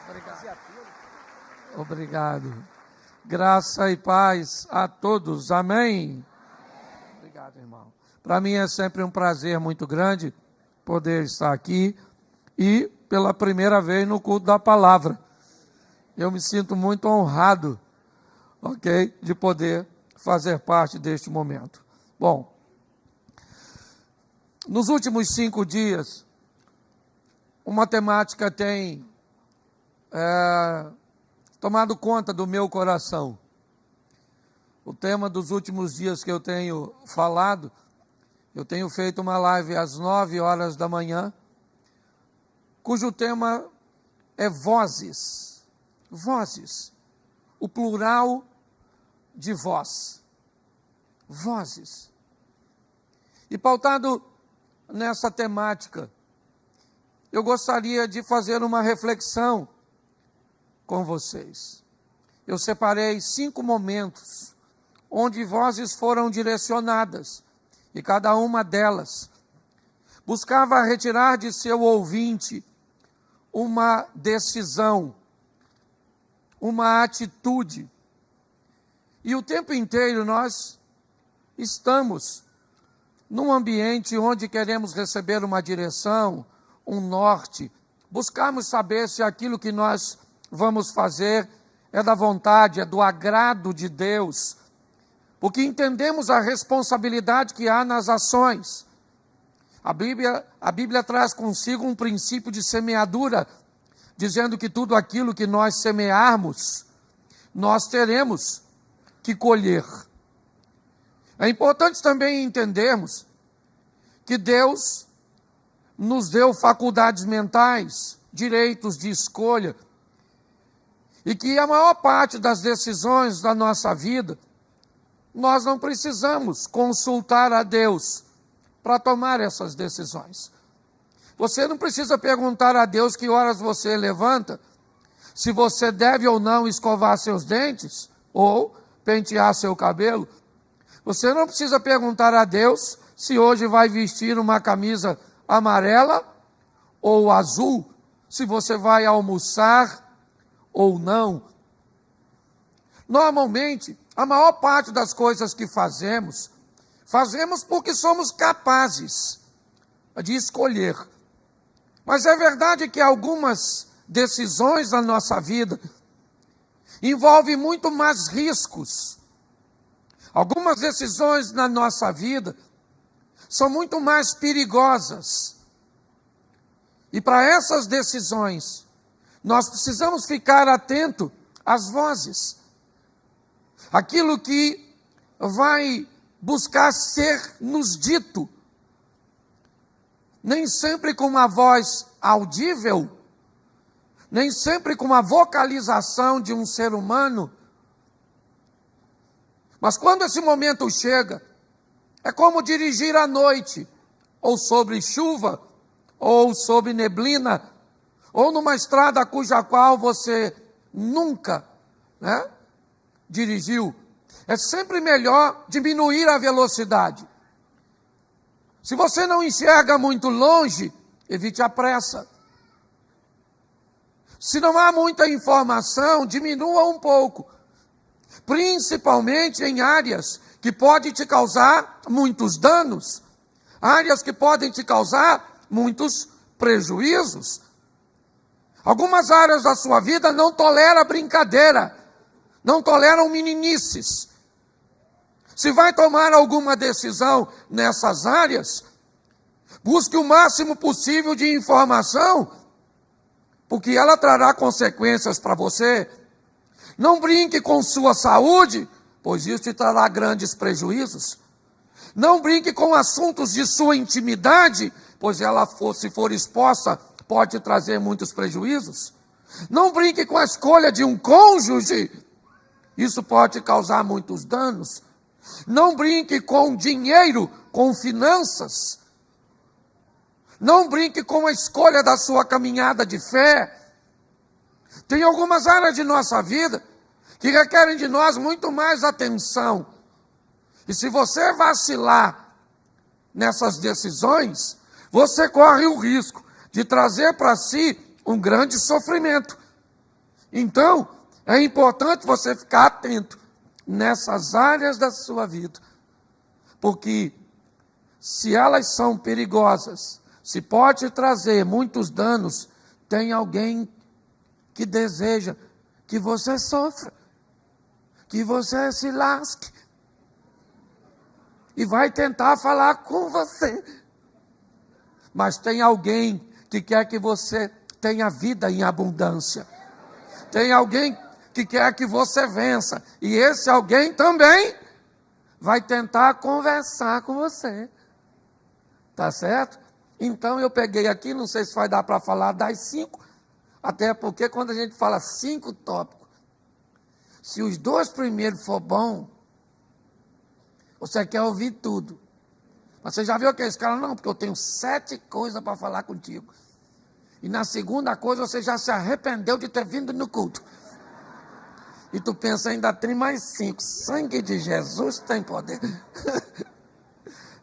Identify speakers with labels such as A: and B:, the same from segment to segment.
A: Obrigado. Obrigado. Graça e paz a todos. Amém. Obrigado, irmão. Para mim é sempre um prazer muito grande poder estar aqui e pela primeira vez no culto da palavra. Eu me sinto muito honrado, ok, de poder fazer parte deste momento. Bom, nos últimos 5 dias, uma temática tem tomado conta do meu coração. O tema dos últimos dias que eu tenho falado, eu tenho feito uma live às 9 horas da manhã, cujo tema é vozes. Vozes. O plural de voz. Vozes. E pautado nessa temática, eu gostaria de fazer uma reflexão com vocês. Eu separei 5 momentos onde vozes foram direcionadas e cada uma delas buscava retirar de seu ouvinte uma decisão, uma atitude. E o tempo inteiro nós estamos num ambiente onde queremos receber uma direção, um norte, buscarmos saber se aquilo que nós vamos fazer é da vontade, é do agrado de Deus, porque entendemos a responsabilidade que há nas ações. A Bíblia traz consigo um princípio de semeadura, dizendo que tudo aquilo que nós semearmos, nós teremos que colher. É importante também entendermos que Deus nos deu faculdades mentais, direitos de escolha, e que a maior parte das decisões da nossa vida, nós não precisamos consultar a Deus para tomar essas decisões. Você não precisa perguntar a Deus que horas você levanta, se você deve ou não escovar seus dentes, ou pentear seu cabelo. Você não precisa perguntar a Deus se hoje vai vestir uma camisa amarela ou azul, se você vai almoçar ou não. Normalmente, a maior parte das coisas que fazemos porque somos capazes de escolher. Mas é verdade que algumas decisões da nossa vida envolvem muito mais riscos. Algumas decisões na nossa vida são muito mais perigosas. E para essas decisões, nós precisamos ficar atento às vozes. Aquilo que vai buscar ser nos dito. Nem sempre com uma voz audível, nem sempre com uma vocalização de um ser humano. Mas quando esse momento chega, é como dirigir à noite, ou sobre chuva, ou sobre neblina, ou numa estrada cuja qual você nunca dirigiu. É sempre melhor diminuir a velocidade. Se você não enxerga muito longe, evite a pressa. Se não há muita informação, diminua um pouco. Principalmente em áreas que podem te causar muitos danos, áreas que podem te causar muitos prejuízos. Algumas áreas da sua vida não toleram brincadeira, não toleram meninices. Se vai tomar alguma decisão nessas áreas, busque o máximo possível de informação, porque ela trará consequências para você. Não brinque com sua saúde, pois isso te trará grandes prejuízos. Não brinque com assuntos de sua intimidade, pois ela, se for exposta, pode trazer muitos prejuízos. Não brinque com a escolha de um cônjuge, isso pode causar muitos danos. Não brinque com dinheiro, com finanças. Não brinque com a escolha da sua caminhada de fé. Tem algumas áreas de nossa vida que requerem de nós muito mais atenção. E se você vacilar nessas decisões, você corre o risco de trazer para si um grande sofrimento. Então, é importante você ficar atento nessas áreas da sua vida, porque se elas são perigosas, se pode trazer muitos danos, tem alguém que deseja que você sofra, que você se lasque, e vai tentar falar com você. Mas tem alguém que quer que você tenha vida em abundância. Tem alguém que quer que você vença. E esse alguém também vai tentar conversar com você. Tá certo? Então eu peguei aqui, não sei se vai dar para falar das 5, até porque quando a gente fala 5 tópicos, se os 2 primeiros for bom, você quer ouvir tudo. Mas você já viu aqueles caras? Não, porque eu tenho 7 coisas para falar contigo. E na segunda coisa você já se arrependeu de ter vindo no culto. E tu pensa, ainda tem mais 5. Sangue de Jesus tem poder.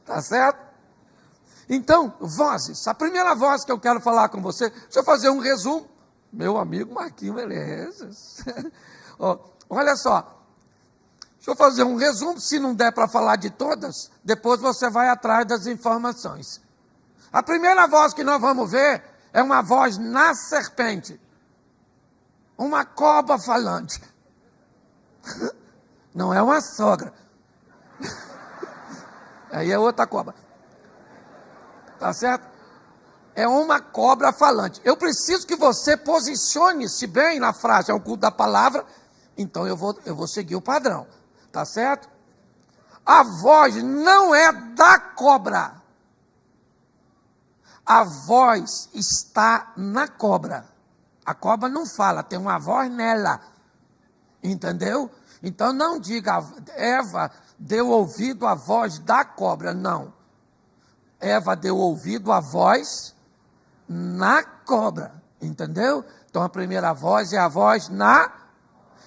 A: Tá certo? Então, vozes. A primeira voz que eu quero falar com você, deixa eu fazer um resumo. Meu amigo Marquinhos Menezes. Olha só. Deixa eu fazer um resumo, se não der para falar de todas, depois você vai atrás das informações. A primeira voz que nós vamos ver é uma voz na serpente. Uma cobra falante. Não é uma sogra. Aí é outra cobra. Tá certo? É uma cobra falante. Eu preciso que você posicione-se bem na frase, é o culto da palavra, então eu vou seguir o padrão. Tá certo? A voz não é da cobra. A voz está na cobra. A cobra não fala, tem uma voz nela. Entendeu? Então não diga, Eva deu ouvido à voz da cobra. Não. Eva deu ouvido à voz na cobra. Entendeu? Então a primeira voz é a voz na...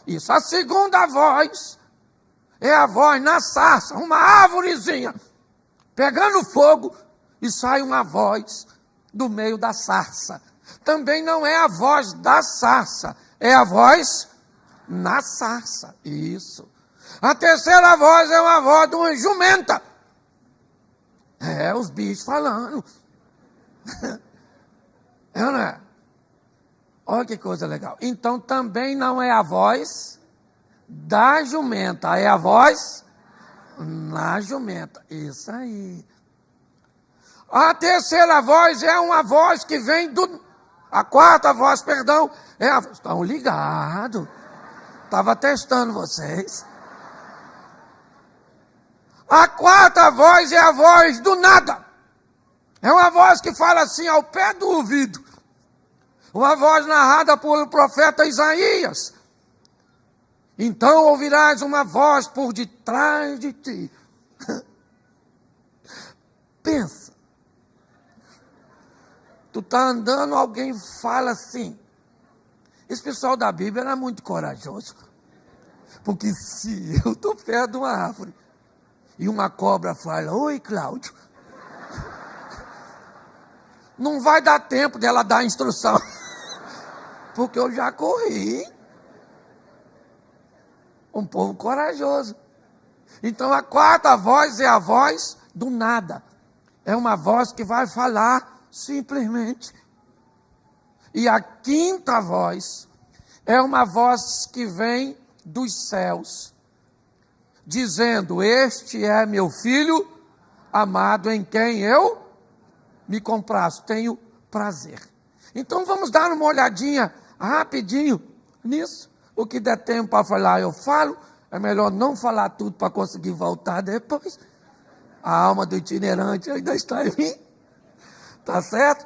A: Isso. A segunda voz é a voz na sarça, uma árvorezinha, pegando fogo, e sai uma voz do meio da sarça. Também não é a voz da sarça, é a voz na sarça. Isso. A terceira voz é uma voz de uma jumenta. É, os bichos falando. É, não é? Olha que coisa legal. Então também não é a voz da jumenta, é a voz na jumenta. Isso aí. A terceira voz é uma voz que vem do... A quarta voz, perdão, é a... Estão ligados. Estava testando vocês. A quarta voz é a voz do nada. É uma voz que fala assim ao pé do ouvido. Uma voz narrada pelo profeta Isaías. Então ouvirás uma voz por detrás de ti. Pensa. Tu está andando, alguém fala assim. Esse pessoal da Bíblia era muito corajoso. Porque se eu estou perto de uma árvore e uma cobra fala, oi Cláudio, não vai dar tempo dela dar a instrução. Porque eu já corri. Um povo corajoso. Então a quarta voz é a voz do nada. É uma voz que vai falar simplesmente. E a quinta voz é uma voz que vem dos céus, dizendo, este é meu filho amado em quem eu me comprazo, tenho prazer. Então vamos dar uma olhadinha rapidinho nisso. O que der tempo para falar, eu falo. É melhor não falar tudo para conseguir voltar depois. A alma do itinerante ainda está em mim. Tá certo?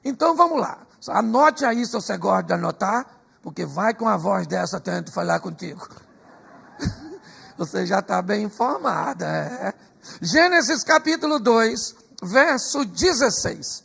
A: Então vamos lá. Anote aí se você gosta de anotar, porque vai com a voz dessa tento falar contigo. Você já está bem informada. É. Gênesis capítulo 2, verso 16.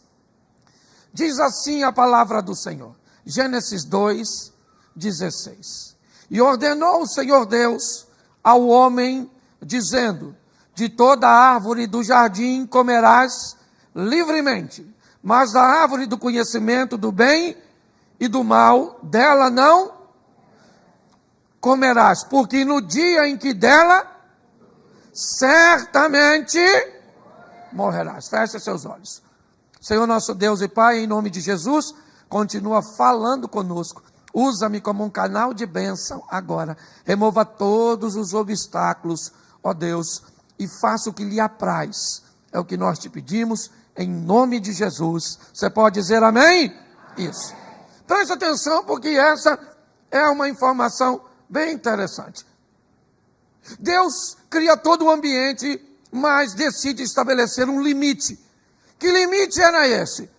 A: Diz assim a palavra do Senhor. Gênesis 2, 16. E ordenou o Senhor Deus ao homem, dizendo, de toda árvore do jardim comerás livremente, mas da árvore do conhecimento do bem e do mal, dela não comerás, porque no dia em que dela, certamente morrerás. Feche seus olhos. Senhor nosso Deus e Pai, em nome de Jesus, continua falando conosco. Usa-me como um canal de bênção agora. Remova todos os obstáculos, ó Deus, e faça o que lhe apraz. É o que nós te pedimos, em nome de Jesus. Você pode dizer amém? Isso. Preste atenção, porque essa é uma informação bem interessante. Deus cria todo o ambiente, mas decide estabelecer um limite. Que limite era esse?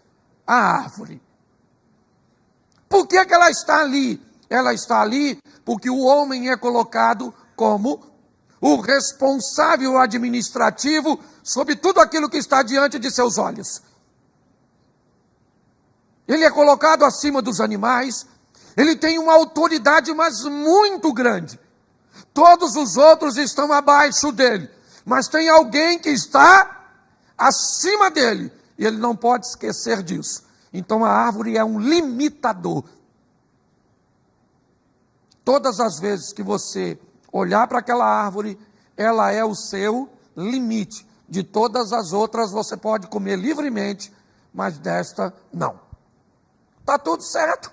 A: A árvore. Por que ela está ali? Ela está ali porque o homem é colocado como o responsável administrativo sobre tudo aquilo que está diante de seus olhos. Ele é colocado acima dos animais, ele tem uma autoridade, mas muito grande. Todos os outros estão abaixo dele, mas tem alguém que está acima dele, e ele não pode esquecer disso. Então a árvore é um limitador. Todas as vezes que você olhar para aquela árvore, ela é o seu limite. De todas as outras você pode comer livremente, mas desta não. Está tudo certo.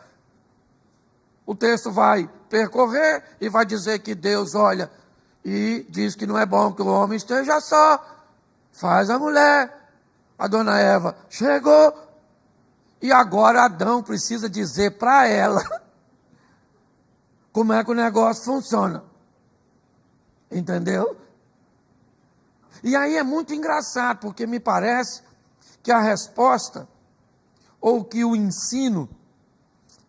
A: O texto vai percorrer e vai dizer que Deus olha e diz que não é bom que o homem esteja só. Faz a mulher. A dona Eva chegou. E agora Adão precisa dizer para ela como é que o negócio funciona. Entendeu? E aí é muito engraçado, porque me parece que a resposta, ou que o ensino,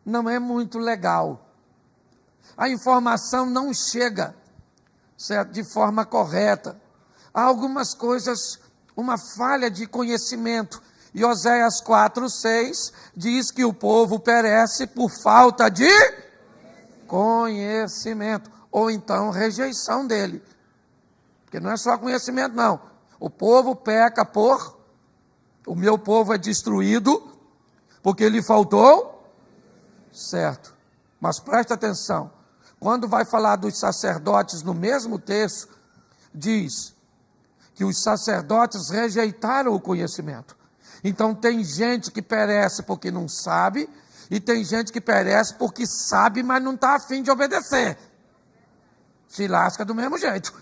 A: não é muito legal. A informação não chega, certo, de forma correta. Há algumas coisas, uma falha de conhecimento. E Oséias 4:6 diz que o povo perece por falta de conhecimento, ou então rejeição dele. Porque não é só conhecimento, não. O povo peca o meu povo é destruído porque lhe faltou, certo. Mas preste atenção, quando vai falar dos sacerdotes no mesmo texto, diz que os sacerdotes rejeitaram o conhecimento. Então tem gente que perece porque não sabe, e tem gente que perece porque sabe, mas não está a fim de obedecer. Se lasca do mesmo jeito.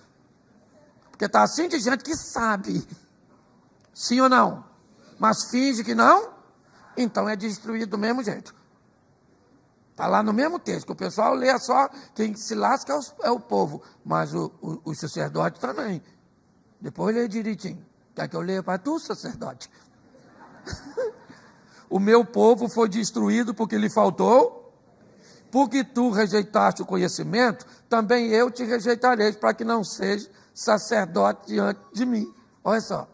A: Porque está assim de gente que sabe. Sim ou não? Mas finge que não, então é destruído do mesmo jeito. Está lá no mesmo texto, que o pessoal lê só, quem se lasca é o povo, mas o sacerdote também. Depois lê direitinho. Quer que eu leia para tu, sacerdote? O meu povo foi destruído porque lhe faltou, porque tu rejeitaste o conhecimento, também eu te rejeitarei, para que não seja sacerdote diante de mim. Olha só.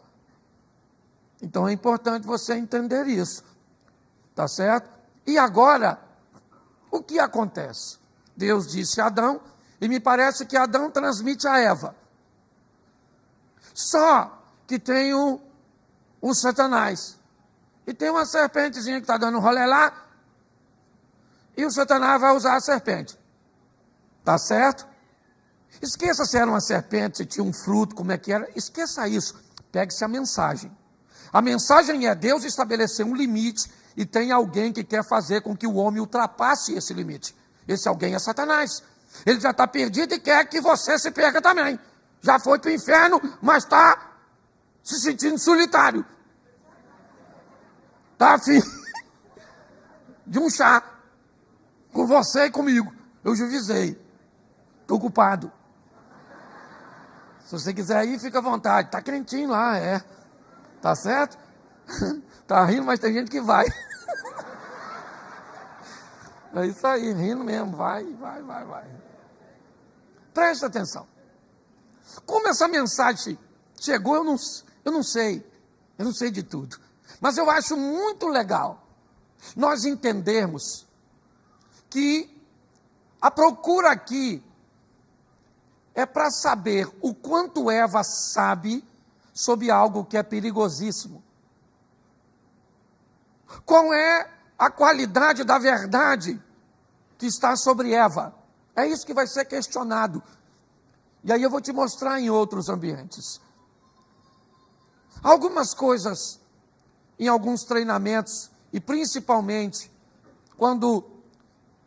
A: Então é importante você entender isso. Tá certo? E agora, o que acontece? Deus disse a Adão, e me parece que Adão transmite a Eva. Só que tem um Satanás. E tem uma serpentezinha que está dando rolê lá, e o Satanás vai usar a serpente. Tá certo? Esqueça se era uma serpente, se tinha um fruto, como é que era. Esqueça isso. Pegue-se a mensagem. A mensagem é: Deus estabeleceu um limite e tem alguém que quer fazer com que o homem ultrapasse esse limite. Esse alguém é Satanás. Ele já está perdido e quer que você se perca também. Já foi para o inferno, mas está se sentindo solitário. Está afim de um chá com você e comigo. Eu juizei. Estou culpado. Se você quiser ir, fica à vontade. Está quentinho lá, é. Tá certo? Tá rindo, mas tem gente que vai. É isso aí, rindo mesmo. Vai. Presta atenção. Como essa mensagem chegou, eu não sei. Eu não sei de tudo. Mas eu acho muito legal nós entendermos que a procura aqui é para saber o quanto Eva sabe sobre algo que é perigosíssimo. Qual é a qualidade da verdade que está sobre Eva? É isso que vai ser questionado. E aí eu vou te mostrar em outros ambientes. Algumas coisas, em alguns treinamentos, e principalmente quando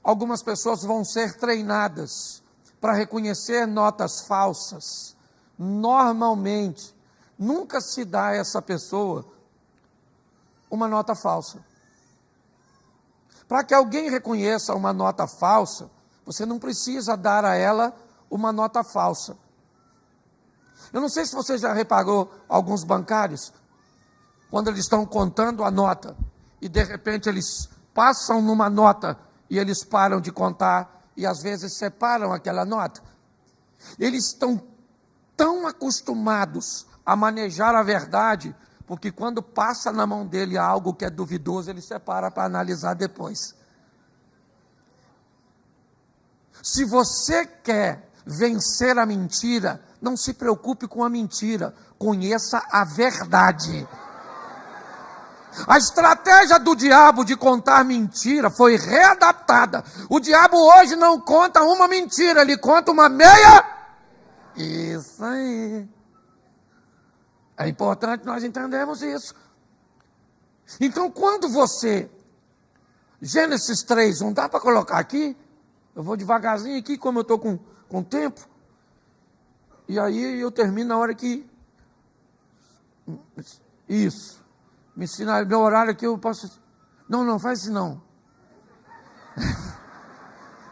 A: algumas pessoas vão ser treinadas para reconhecer notas falsas, normalmente, nunca se dá a essa pessoa uma nota falsa. Para que alguém reconheça uma nota falsa, você não precisa dar a ela uma nota falsa. Eu não sei se você já reparou alguns bancários, quando eles estão contando a nota, e de repente eles passam numa nota, e eles param de contar, e às vezes separam aquela nota. Eles estão tão acostumados a manejar a verdade, porque quando passa na mão dele algo que é duvidoso, ele separa para analisar depois. Se você quer vencer a mentira, não se preocupe com a mentira, conheça a verdade. A estratégia do diabo de contar mentira foi readaptada. O diabo hoje não conta uma mentira, ele conta uma meia. Isso aí. É importante nós entendermos isso. Então, quando você... Gênesis 3, não dá para colocar aqui? Eu vou devagarzinho aqui, como eu estou com tempo. E aí eu termino na hora que... Isso. Me ensinar meu horário aqui, eu posso... Não, faz assim não.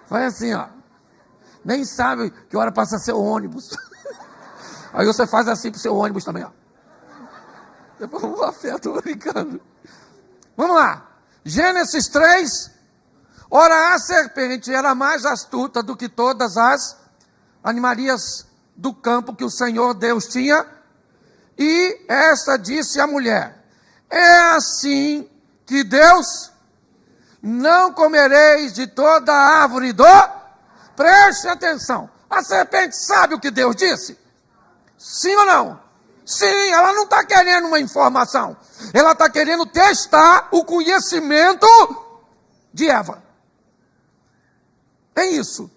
A: Faz assim, ó. Nem sabe que hora passa seu ônibus. Aí você faz assim pro seu ônibus também, ó. Depois eu vou afeto, tô brincando. Vamos lá. Gênesis 3. Ora, a serpente era mais astuta do que todas as animarias do campo que o Senhor Deus tinha. E esta disse à mulher: é assim que Deus, não comereis de toda a árvore do... Preste atenção. A serpente sabe o que Deus disse? Sim ou não? Sim, ela não está querendo uma informação. Ela está querendo testar o conhecimento de Eva. É isso.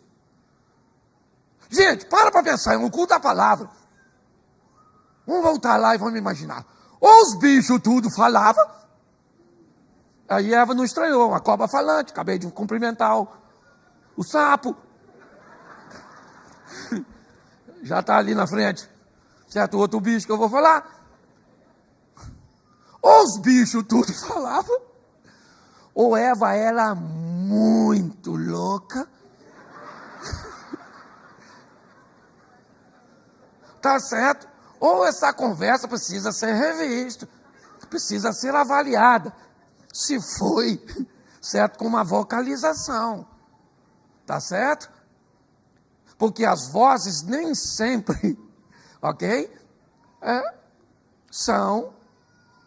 A: Gente, para pensar, é um culto da palavra. Vamos voltar lá e vamos imaginar. Os bichos tudo falavam. Aí Eva não estranhou, uma cobra falante, acabei de cumprimentar o sapo. Já está ali na frente. Certo, outro bicho que eu vou falar. Os bichos tudo falavam. Ou Eva era muito louca. Tá certo? Ou essa conversa precisa ser revista, precisa ser avaliada. Se foi, certo, com uma vocalização. Tá certo? Porque as vozes nem sempre, ok? São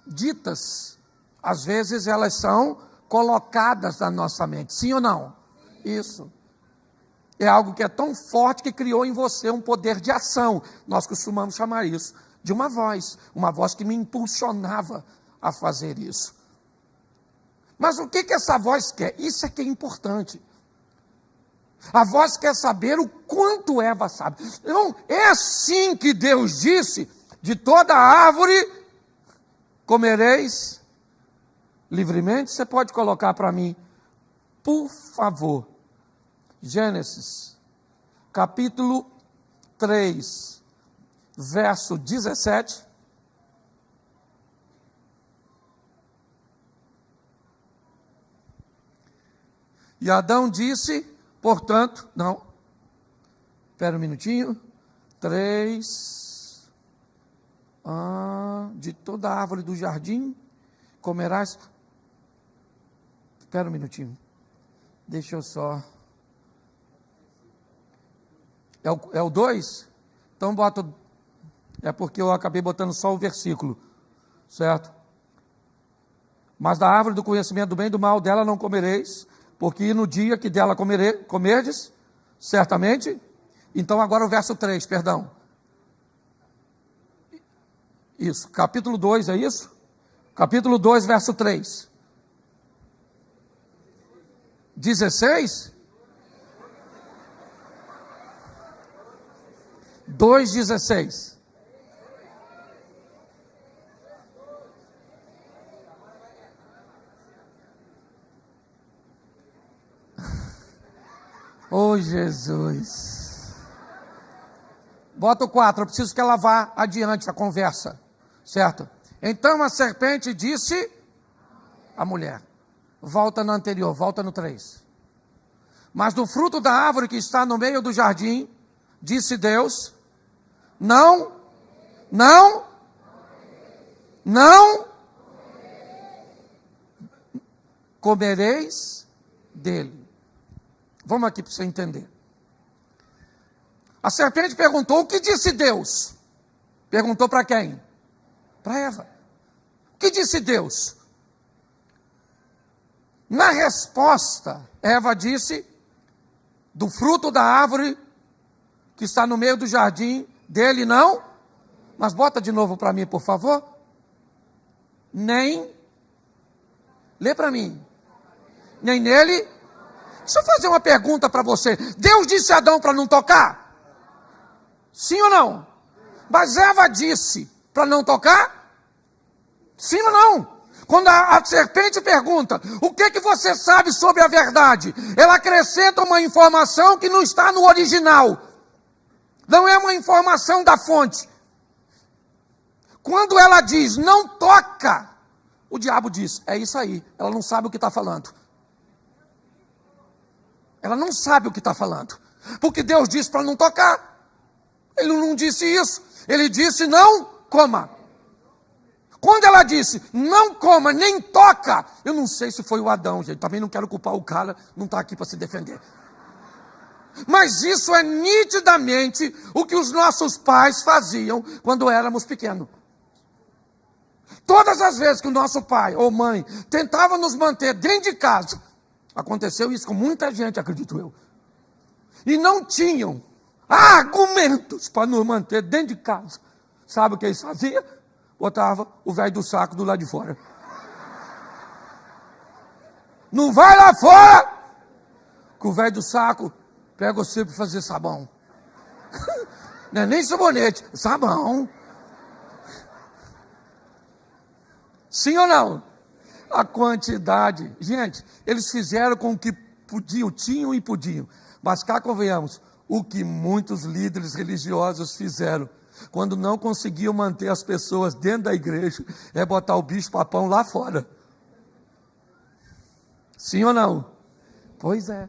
A: ditas. Às vezes elas são colocadas na nossa mente. Sim ou não? Isso. É algo que é tão forte que criou em você um poder de ação. Nós costumamos chamar isso de uma voz que me impulsionava a fazer isso. Mas o que essa voz quer? Isso é que é importante. A voz quer saber o quanto Eva sabe. Não, é assim que Deus disse: de toda árvore comereis livremente. Você pode colocar para mim, por favor, Gênesis, capítulo 3, verso 17. E Adão disse, portanto, não, espera um minutinho, 3, de toda a árvore do jardim comerás, espera um minutinho, deixa eu só, é o 2? Então bota, é porque eu acabei botando só o versículo, certo? Mas da árvore do conhecimento do bem e do mal dela não comereis, porque no dia que dela comerdes, certamente. Então agora o verso 3, perdão. Isso, capítulo 2, é isso? Capítulo 2, verso 3. 16? 2,16. Oh, Jesus. Bota o 4, eu preciso que ela vá adiante a conversa, certo? Então a serpente disse à mulher, volta no anterior, volta no 3. Mas do fruto da árvore que está no meio do jardim, disse Deus, não comereis dele. Vamos aqui para você entender. A serpente perguntou, o que disse Deus? Perguntou para quem? Para Eva. O que disse Deus? Na resposta, Eva disse, do fruto da árvore que está no meio do jardim, dele não, mas bota de novo para mim, por favor. Nem, lê para mim, nem nele. Deixa eu fazer uma pergunta para você. Deus disse a Adão para não tocar? Sim ou não? Mas Eva disse para não tocar? Sim ou não? Quando a serpente pergunta, o que você sabe sobre a verdade? Ela acrescenta uma informação que não está no original. Não é uma informação da fonte. Quando ela diz, não toca, o diabo diz, é isso aí. Ela não sabe o que está falando. Ela não sabe o que está falando. Porque Deus disse para não tocar. Ele não disse isso. Ele disse não coma. Quando ela disse não coma, nem toca, eu não sei se foi o Adão, gente. Também não quero culpar o cara, não está aqui para se defender. Mas isso é nitidamente o que os nossos pais faziam quando éramos pequenos. Todas as vezes que o nosso pai ou mãe tentava nos manter dentro de casa, aconteceu isso com muita gente, acredito eu. E não tinham argumentos para nos manter dentro de casa. Sabe o que eles faziam? Botava o velho do saco do lado de fora. Não vai lá fora, que o velho do saco pega você para fazer sabão. Não é nem sabonete, sabão. Sim ou não? A quantidade. Gente, eles fizeram com o que podiam, tinham e podiam. Mas cá convenhamos, o que muitos líderes religiosos fizeram, quando não conseguiam manter as pessoas dentro da igreja, é botar o bicho-papão lá fora. Sim ou não? Pois é.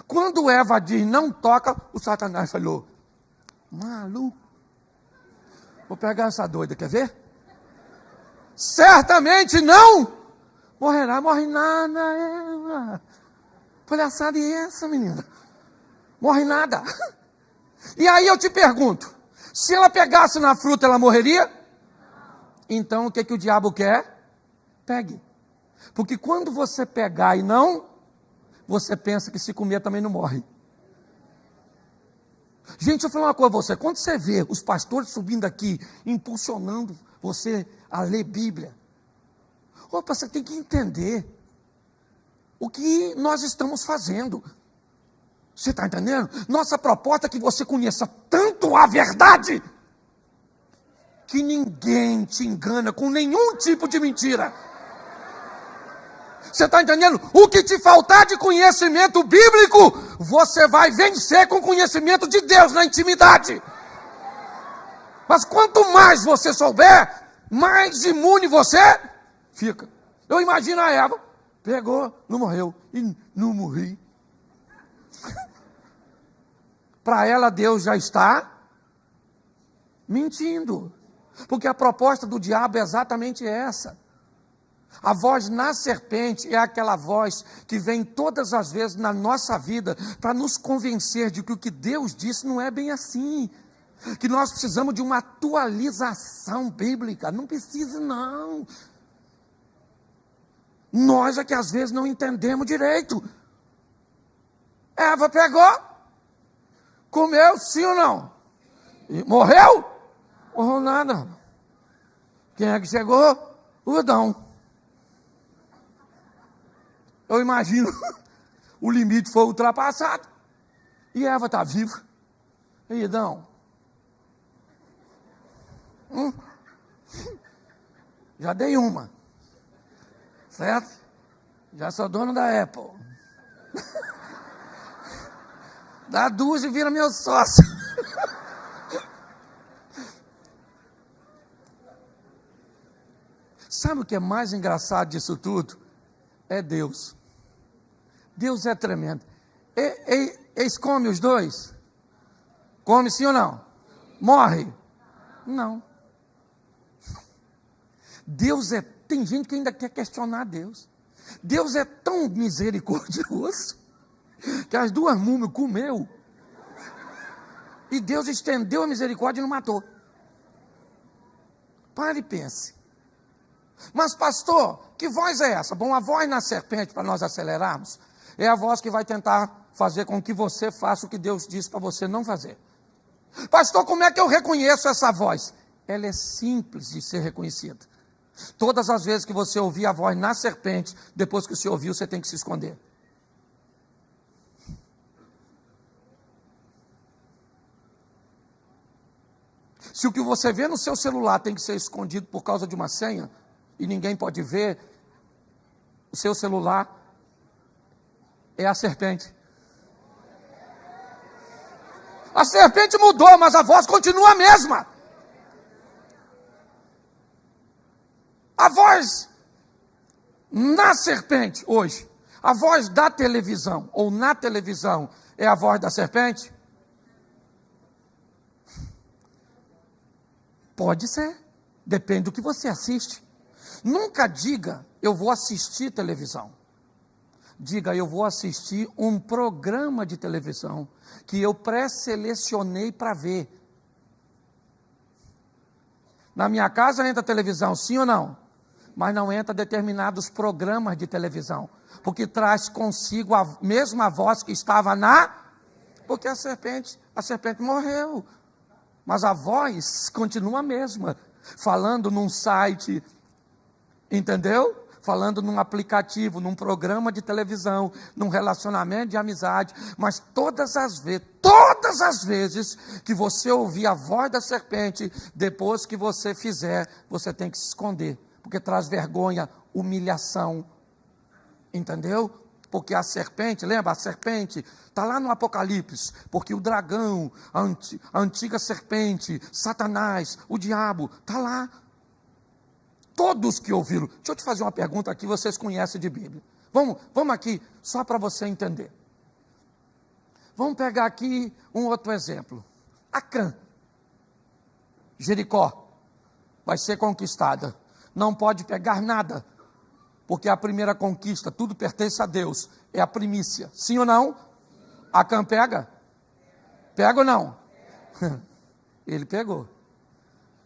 A: Quando Eva diz não toca, o Satanás falou, maluco, vou pegar essa doida, quer ver? Certamente não morrerá, morre nada, Eva. Palhaçada é essa, menina? Morre nada. E aí eu te pergunto, se ela pegasse na fruta, ela morreria? Então o que o diabo quer? Pegue. Porque quando você pegar e não, você pensa que se comer também não morre. Gente, eu vou falar uma coisa a você. Quando você vê os pastores subindo aqui, impulsionando você a ler Bíblia, opa, você tem que entender o que nós estamos fazendo. Você está entendendo? Nossa proposta é que você conheça tanto a verdade, que ninguém te engana com nenhum tipo de mentira. Você está entendendo? O que te faltar de conhecimento bíblico, você vai vencer com conhecimento de Deus na intimidade. Mas quanto mais você souber, mais imune você fica. Eu imagino a Eva, pegou, não morreu, e não morri. Para ela Deus já está mentindo. Porque a proposta do diabo é exatamente essa. A voz na serpente é aquela voz que vem todas as vezes na nossa vida para nos convencer de que o que Deus disse não é bem assim. Que nós precisamos de uma atualização bíblica. Não precisa, não. Nós é que às vezes não entendemos direito. Eva pegou, comeu, sim ou não? E morreu? Morreu nada. Quem é que chegou? O Adão. Eu imagino, o limite foi ultrapassado. E Eva está viva. Ei, Idão. Já dei uma. Certo? Já sou dono da Apple. Dá duas e vira meu sócio. Sabe o que é mais engraçado disso tudo? É Deus. Deus é tremendo. Eles comem os dois? Come sim ou não? Morre? Não. Deus é... Tem gente que ainda quer questionar Deus. Deus é tão misericordioso que as duas múmias comeu e Deus estendeu a misericórdia e não matou. Pare e pense. Mas pastor, que voz é essa? Bom, a voz na serpente, para nós acelerarmos, é a voz que vai tentar fazer com que você faça o que Deus disse para você não fazer. Pastor, como é que eu reconheço essa voz? Ela é simples de ser reconhecida. Todas as vezes que você ouvir a voz na serpente, depois que você ouviu, você tem que se esconder. Se o que você vê no seu celular tem que ser escondido por causa de uma senha, e ninguém pode ver, o seu celular é a serpente. A serpente mudou, mas a voz continua a mesma. A voz na serpente hoje, a voz da televisão ou na televisão é a voz da serpente? Pode ser, depende do que você assiste. Nunca diga, eu vou assistir televisão. Diga, eu vou assistir um programa de televisão que eu pré-selecionei para ver. Na minha casa entra televisão, sim ou não? Mas não entra determinados programas de televisão, porque traz consigo a mesma voz que estava porque a serpente morreu, mas a voz continua a mesma, falando num site, entendeu? Falando num aplicativo, num programa de televisão, num relacionamento de amizade, mas todas as vezes que você ouvir a voz da serpente, depois que você fizer, você tem que se esconder, porque traz vergonha, humilhação, entendeu? Porque a serpente, lembra? A serpente está lá no Apocalipse, porque o dragão, a antiga serpente, Satanás, o diabo, está lá. Todos que ouviram. Deixa eu te fazer uma pergunta aqui, vocês conhecem de Bíblia. Vamos aqui, só para você entender. Vamos pegar aqui um outro exemplo. Acã, Jericó, vai ser conquistada. Não pode pegar nada, porque a primeira conquista, tudo pertence a Deus, é a primícia. Sim ou não? Acã pega? Pega ou não? Ele pegou.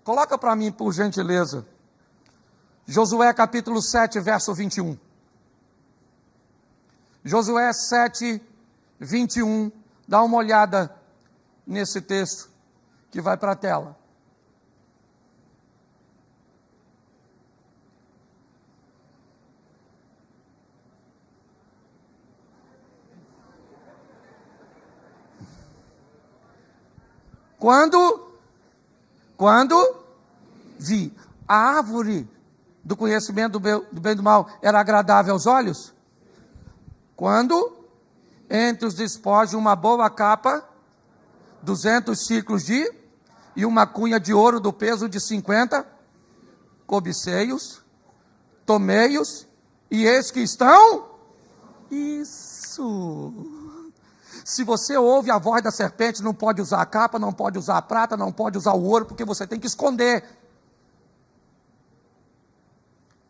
A: Coloca para mim, por gentileza, Josué capítulo 7, verso 21. Josué 7, 21. Dá uma olhada nesse texto que vai para a tela. Quando vi a árvore do conhecimento do bem e do mal era agradável aos olhos? Quando entre os despojos uma boa capa, 200 ciclos e uma cunha de ouro do peso de 50, cobicei-os, tomei-os, e eis que estão... Isso... Se você ouve a voz da serpente, não pode usar a capa, não pode usar a prata, não pode usar o ouro, porque você tem que esconder.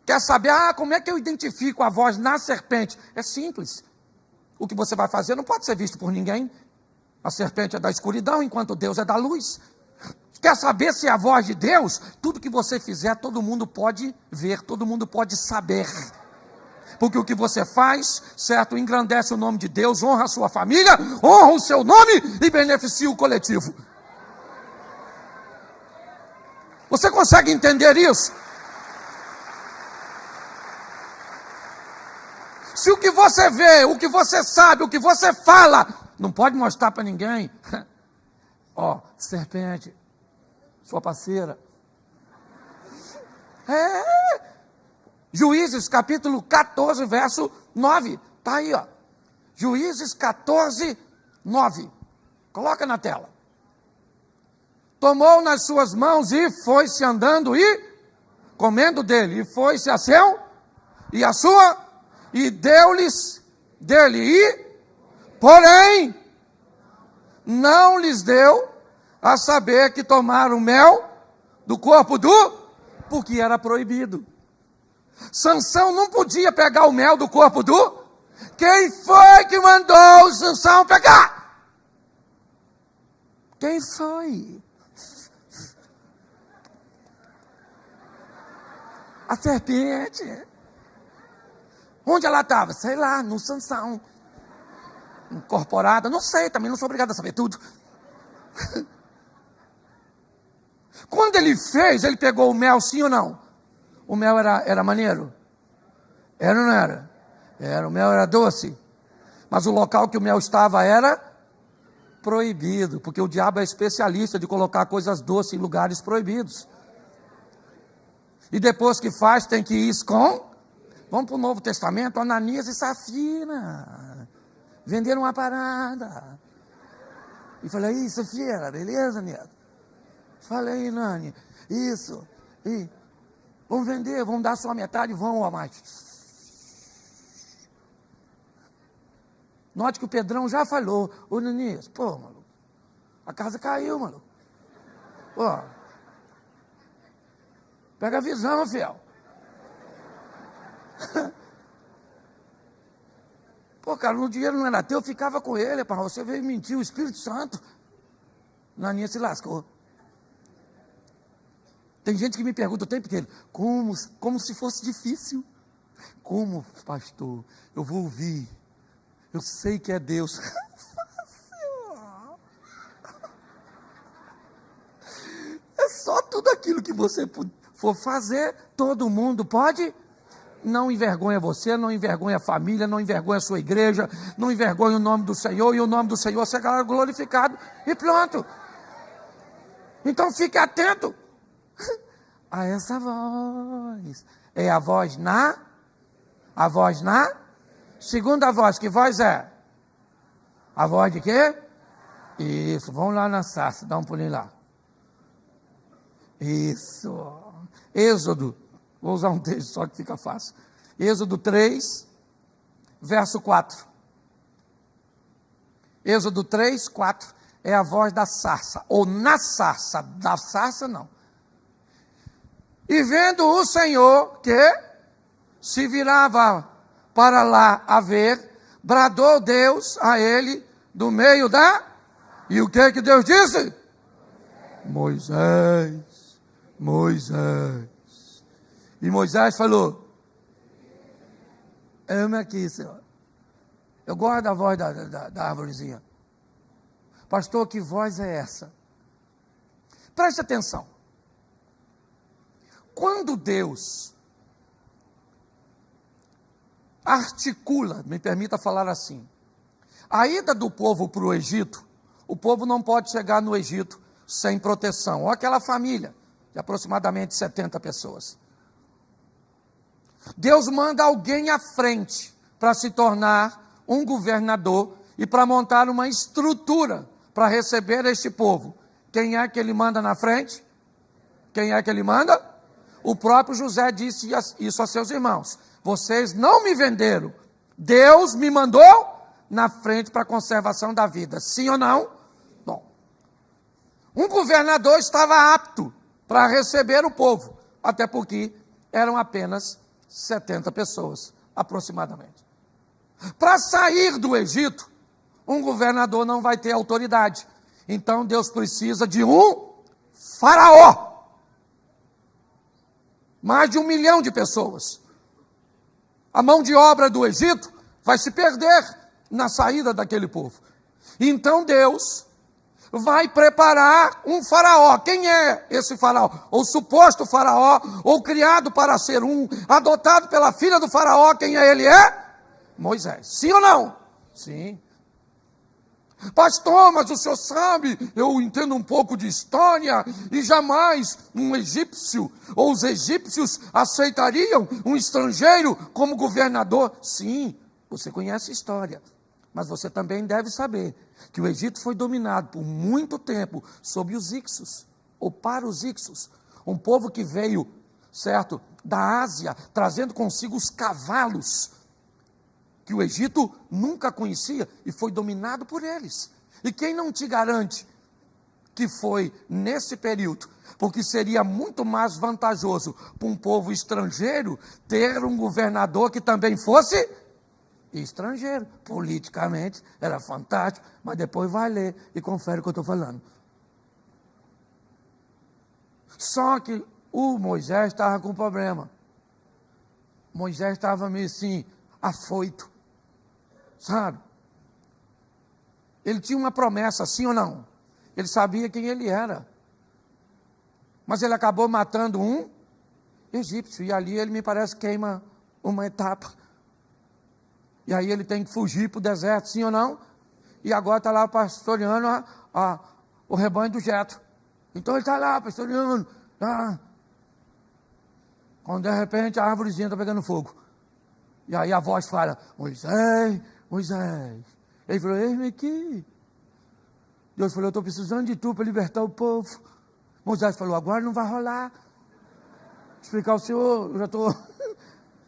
A: Quer saber, como é que eu identifico a voz na serpente? É simples. O que você vai fazer não pode ser visto por ninguém. A serpente é da escuridão, enquanto Deus é da luz. Quer saber se é a voz de Deus? Tudo que você fizer, todo mundo pode ver, todo mundo pode saber. Porque o que você faz, certo, engrandece o nome de Deus, honra a sua família, honra o seu nome e beneficia o coletivo. Você consegue entender isso? Se o que você vê, o que você sabe, o que você fala, não pode mostrar para ninguém, Ó, serpente, sua parceira. Juízes capítulo 14, verso 9. Está aí, ó. Juízes 14, 9. Coloca na tela. Tomou nas suas mãos e foi-se andando e comendo dele. E foi-se a seu e a sua e deu-lhes dele. E, porém, não lhes deu a saber que tomaram mel do corpo porque era proibido. Sansão não podia pegar o mel do corpo Quem foi que mandou o Sansão pegar? Quem foi? A serpente. Onde ela estava? Sei lá, no Sansão. Incorporada, não sei, também não sou obrigado a saber tudo. Quando ele fez, ele pegou o mel, sim ou não? O mel era maneiro? Era ou não era? O mel era doce. Mas o local que o mel estava era proibido, porque o diabo é especialista de colocar coisas doces em lugares proibidos. E depois que faz, tem que ir com... Vamos para o Novo Testamento, Ananias e Safira. Venderam uma parada. E falei, aí, Safira, beleza, neto? Falei, Nani, isso. E vamos vender, vamos dar só a metade, vão a mais. Note que o Pedrão já falou. Ô, Ananias, pô, maluco, a casa caiu, maluco. Pô, pega a visão, fiel. Pô, cara, o dinheiro não era teu, eu ficava com ele, para você veio mentir, o Espírito Santo. Ananias se lascou. Tem gente que me pergunta o tempo inteiro, como se fosse difícil. Como, pastor, eu vou ouvir, eu sei que é Deus. É só tudo aquilo que você for fazer, todo mundo pode. Não envergonha você, não envergonha a família, não envergonha a sua igreja, não envergonha o nome do Senhor, e o nome do Senhor será glorificado, e pronto. Então fique atento a essa voz. É a voz na? Segunda voz, que voz é? A voz de quê? Isso, vamos lá na sarça, dá um pulinho lá. Isso. Êxodo, vou usar um texto só que fica fácil. Êxodo 3, verso 4. Êxodo 3, 4. É a voz da sarça, ou na sarça, da sarça não. E vendo o Senhor que se virava para lá a ver, bradou Deus a ele do meio da... E o que Deus disse? Moisés. E Moisés falou, eu aqui, Senhor. Eu gosto da voz da árvorezinha. Pastor, que voz é essa? Preste atenção. Quando Deus articula, me permita falar assim, a ida do povo para o Egito, o povo não pode chegar no Egito sem proteção. Olha aquela família de aproximadamente 70 pessoas. Deus manda alguém à frente para se tornar um governador e para montar uma estrutura para receber este povo. Quem é que ele manda na frente? Quem é que ele manda? O próprio José disse isso a seus irmãos. Vocês não me venderam. Deus me mandou na frente para a conservação da vida. Sim ou não? Bom. Um governador estava apto para receber o povo. Até porque eram apenas 70 pessoas, aproximadamente. Para sair do Egito, um governador não vai ter autoridade. Então Deus precisa de um faraó. Mais de 1 milhão de pessoas. A mão de obra do Egito vai se perder na saída daquele povo. Então Deus vai preparar um faraó. Quem é esse faraó? Ou suposto faraó, ou criado para ser adotado pela filha do faraó. Quem é ele? É Moisés. Sim ou não? Sim. Pastor, mas o senhor sabe, eu entendo um pouco de história, e jamais um egípcio ou os egípcios aceitariam um estrangeiro como governador. Sim, você conhece a história, mas você também deve saber que o Egito foi dominado por muito tempo sob os Ixos, ou para os Ixos, um povo que veio, certo, da Ásia, trazendo consigo os cavalos, que o Egito nunca conhecia e foi dominado por eles. E quem não te garante que foi nesse período? Porque seria muito mais vantajoso para um povo estrangeiro ter um governador que também fosse estrangeiro. Politicamente era fantástico, mas depois vai ler e confere o que eu estou falando. Só que o Moisés estava com problema. Moisés estava meio assim, afoito. Sabe? Ele tinha uma promessa, sim ou não? Ele sabia quem ele era. Mas ele acabou matando um egípcio. E ali ele, me parece, queima uma etapa. E aí ele tem que fugir para o deserto, sim ou não? E agora está lá pastoreando o rebanho do Jetro. Então ele está lá pastoreando. Quando de repente a árvorezinha está pegando fogo. E aí a voz fala, Moisés, Moisés. Ele falou, eis-me aqui. Deus falou, eu estou precisando de tu para libertar o povo. Moisés falou, agora não vai rolar. Explicar ao senhor, eu já estou,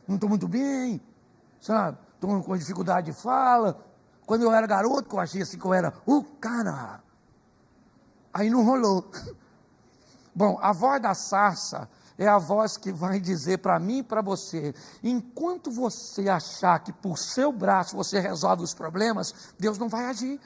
A: não estou muito bem, sabe? Estou com dificuldade de fala. Quando eu era garoto, que eu achei assim que eu era o cara. Aí não rolou. Bom, a voz da sarça é a voz que vai dizer para mim e para você, enquanto você achar que por seu braço você resolve os problemas, Deus não vai agir.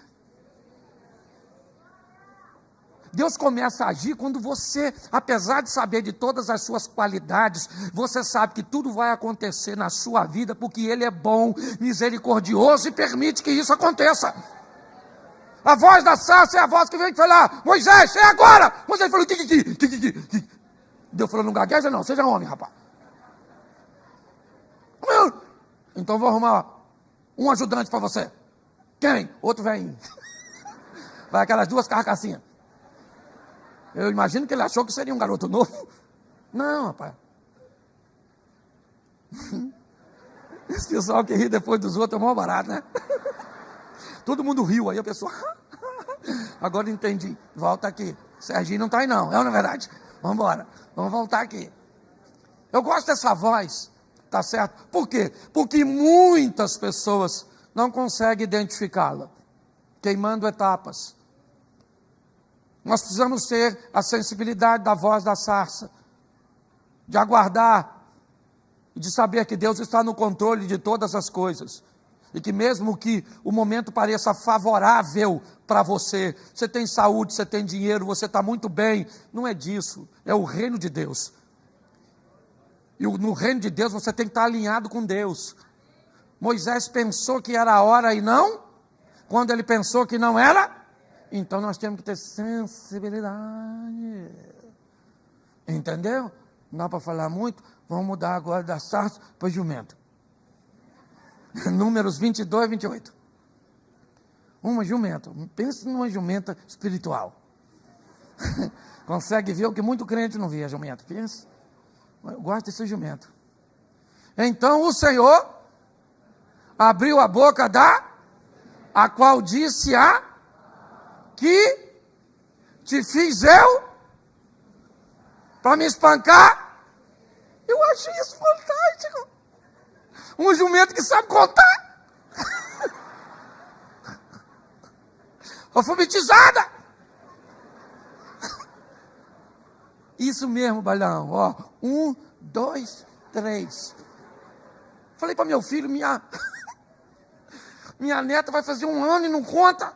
A: Deus começa a agir quando você, apesar de saber de todas as suas qualidades, você sabe que tudo vai acontecer na sua vida, porque Ele é bom, misericordioso e permite que isso aconteça. A voz da sarça é a voz que vem falar, Moisés, é agora! Moisés falou, Deus falou, não gagueja não, seja homem, rapaz. Então vou arrumar um ajudante para você. Quem? Outro velhinho. Vai aquelas duas carcassinhas. Eu imagino que ele achou que seria um garoto novo. Não, rapaz. Esse pessoal que ri depois dos outros é mó barato, né? Todo mundo riu, aí a pessoa... Agora entendi. Volta aqui. Serginho não está aí não, é ou não é verdade? Vamos embora. Vamos voltar aqui. Eu gosto dessa voz, tá certo? Por quê? Porque muitas pessoas não conseguem identificá-la. Queimando etapas. Nós precisamos ter a sensibilidade da voz da sarça, de aguardar, e de saber que Deus está no controle de todas as coisas, e que mesmo que o momento pareça favorável para você, você tem saúde, você tem dinheiro, você está muito bem, não é disso, é o reino de Deus, e no reino de Deus você tem que estar alinhado com Deus. Moisés pensou que era a hora e não, quando ele pensou que não era, então nós temos que ter sensibilidade. Entendeu? Não dá para falar muito. Vamos mudar agora da sarça para jumento. Números 22 e 28. Uma jumenta. Pensa numa jumenta espiritual. Consegue ver o que muito crente não vê, a jumenta. Pensa. Eu gosto desse jumento. Então o Senhor abriu a boca a qual disse que te fiz eu para me espancar. Eu achei isso fantástico. Um jumento que sabe contar. Alfabetizada. Isso mesmo, Balão. Ó, 1, 2, 3. Falei para meu filho, minha neta vai fazer 1 ano e não conta.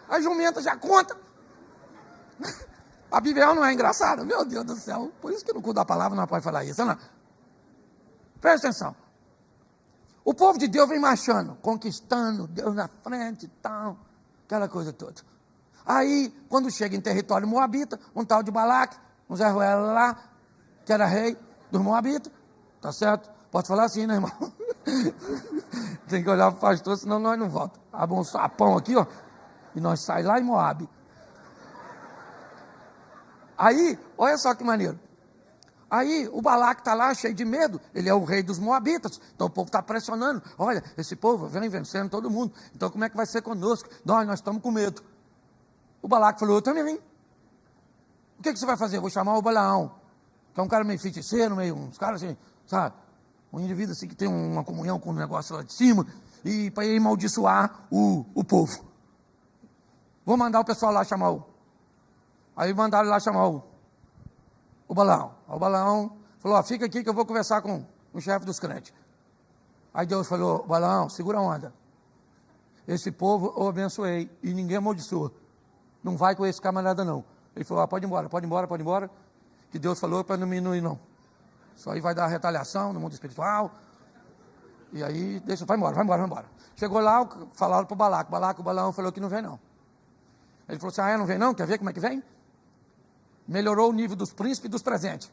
A: A jumenta já conta. A Bíblia não é engraçada? Meu Deus do céu. Por isso que no culto da palavra não pode falar isso, não. Presta atenção. O povo de Deus vem marchando, conquistando, Deus na frente e tal, aquela coisa toda. Aí, quando chega em território moabita, um tal de Balaque, um Zé Ruela lá, que era rei dos moabitas, tá certo? Pode falar assim, né, irmão? Tem que olhar para o pastor, senão nós não voltamos. Abre um sapão aqui, ó, e nós saímos lá em Moabe. Aí, olha só que maneiro. Aí o Balaque está lá cheio de medo, ele é o rei dos Moabitas, então o povo está pressionando, olha, esse povo vem vencendo todo mundo, então como é que vai ser conosco? Nós estamos com medo. O Balaque falou, eu também. O que você vai fazer? Eu vou chamar o Balaão, que é um cara meio feiticeiro, meio uns caras assim, sabe? Um indivíduo assim que tem uma comunhão com um negócio lá de cima, e para ele amaldiçoar o povo. Vou mandar o pessoal lá chamar o... Aí mandaram lá chamar o Balaão. O Balaão falou, fica aqui que eu vou conversar com o chefe dos crentes. Aí Deus falou, Balaão, segura a onda. Esse povo eu abençoei e ninguém amaldiçoa. Não vai com esse camarada não. Ele falou, pode ir embora, que Deus falou para não me ir não. Isso aí vai dar retaliação no mundo espiritual. E aí, vai embora. Chegou lá, falaram para o Balaque. O Balaão falou que não vem não. Ele falou assim, não vem não? Quer ver como é que vem? Melhorou o nível dos príncipes e dos presentes.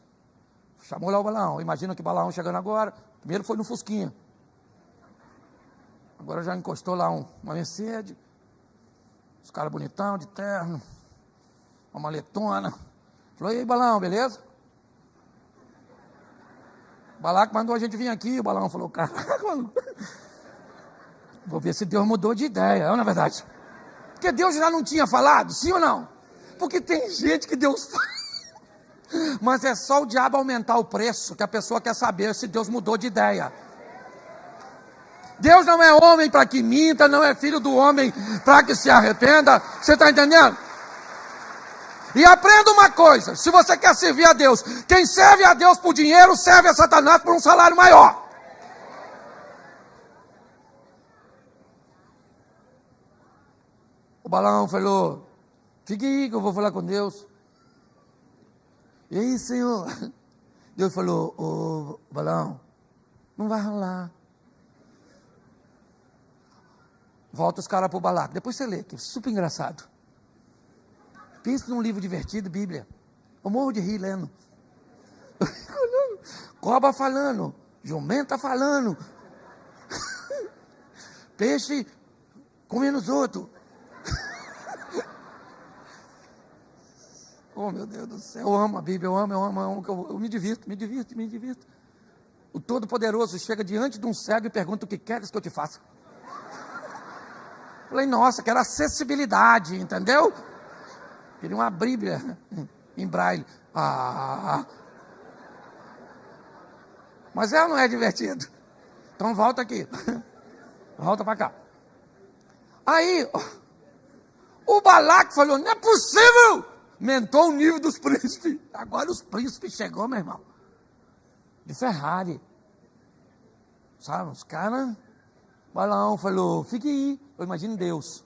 A: Chamou lá o Balaão. Imagina que o Balaão chegando agora. Primeiro foi no Fusquinha. Agora já encostou lá uma Mercedes. Os caras bonitão, de terno. Uma maletona. Falou, e aí Balaão, beleza? O Balaque mandou a gente vir aqui. O Balaão falou, caraca, mano. Vou ver se Deus mudou de ideia. É na verdade. Porque Deus já não tinha falado, sim ou não? Porque tem gente que Deus fala, mas é só o diabo aumentar o preço, que a pessoa quer saber se Deus mudou de ideia. Deus não é homem para que minta, não é filho do homem para que se arrependa. Você está entendendo? E aprenda uma coisa, se você quer servir a Deus, quem serve a Deus por dinheiro, serve a Satanás por um salário maior. O Balaão falou, fique aí que eu vou falar com Deus. E aí, Senhor? Deus falou, ô Balaão, não vai rolar. Volta os caras para o Balaque. Depois você lê, que é super engraçado. Pensa num livro divertido, Bíblia. Eu morro de rir lendo. Cobra falando, jumenta falando, peixe comendo os outros. Oh, meu Deus do céu, eu amo a Bíblia, eu amo, eu me divirto. O Todo-Poderoso chega diante de um cego e pergunta, o que queres que eu te faça? Falei, nossa, quero acessibilidade, entendeu? Queria uma Bíblia em braille. Mas ela não é divertido. Então volta aqui. Volta para cá. Aí, o Balaque falou, não é possível! Aumentou o nível dos príncipes. Agora os príncipes chegou, meu irmão. De Ferrari. Sabe, os caras... Balaão falou, fique aí. Eu imagino Deus.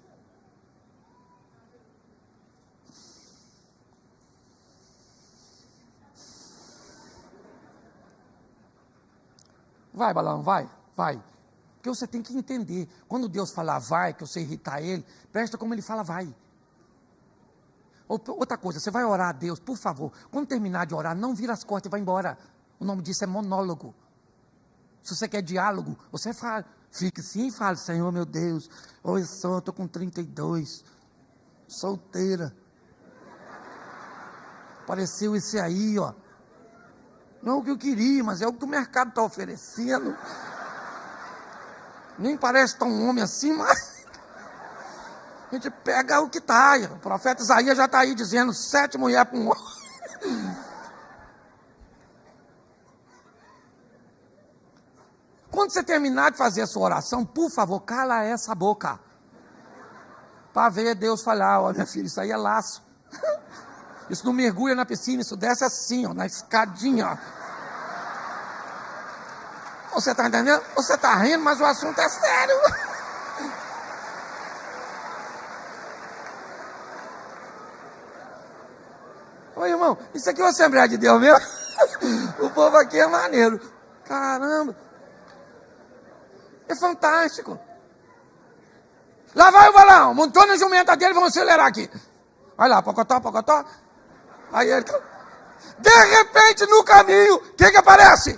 A: Vai, Balaão, vai. Porque você tem que entender. Quando Deus falar vai, que você irritar ele, presta como ele fala vai. Outra coisa, você vai orar a Deus, por favor, quando terminar de orar, não vira as costas e vai embora. O nome disso é monólogo. Se você quer diálogo, você fala, fique assim e fala, Senhor meu Deus, eu estou com 32, solteira. Apareceu esse aí, ó. Não é o que eu queria, mas é o que o mercado está oferecendo. Nem parece tão homem assim, mas... A gente pega o que está. O profeta Isaías já está aí dizendo, 7 mulheres para um homem. Quando você terminar de fazer a sua oração, por favor, cala essa boca. Para ver Deus falar, ó, minha filha, isso aí é laço. Isso não mergulha na piscina, isso desce assim, ó, na escadinha, ó. Você está entendendo? Você está rindo, mas o assunto é sério. Oi, irmão, isso aqui é uma Assembleia de Deus mesmo? O povo aqui é maneiro. Caramba. É fantástico. Lá vai o Balaão, montou na jumenta dele, vamos acelerar aqui. Vai lá, pocotó. Aí ele... De repente, no caminho, o que aparece?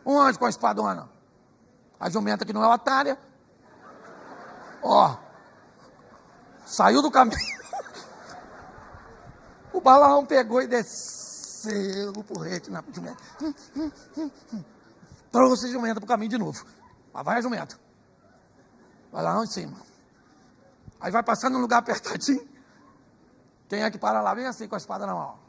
A: Um anjo com a espadona. A jumenta que não é otária, Ó, saiu do caminho. O Balaão pegou e desceu o porrete na jumenta. Trouxe a jumenta para o caminho de novo. Lá vai a jumenta. Balaão em cima. Aí vai passando num lugar apertadinho. Quem é que para lá? Vem assim com a espada na mão.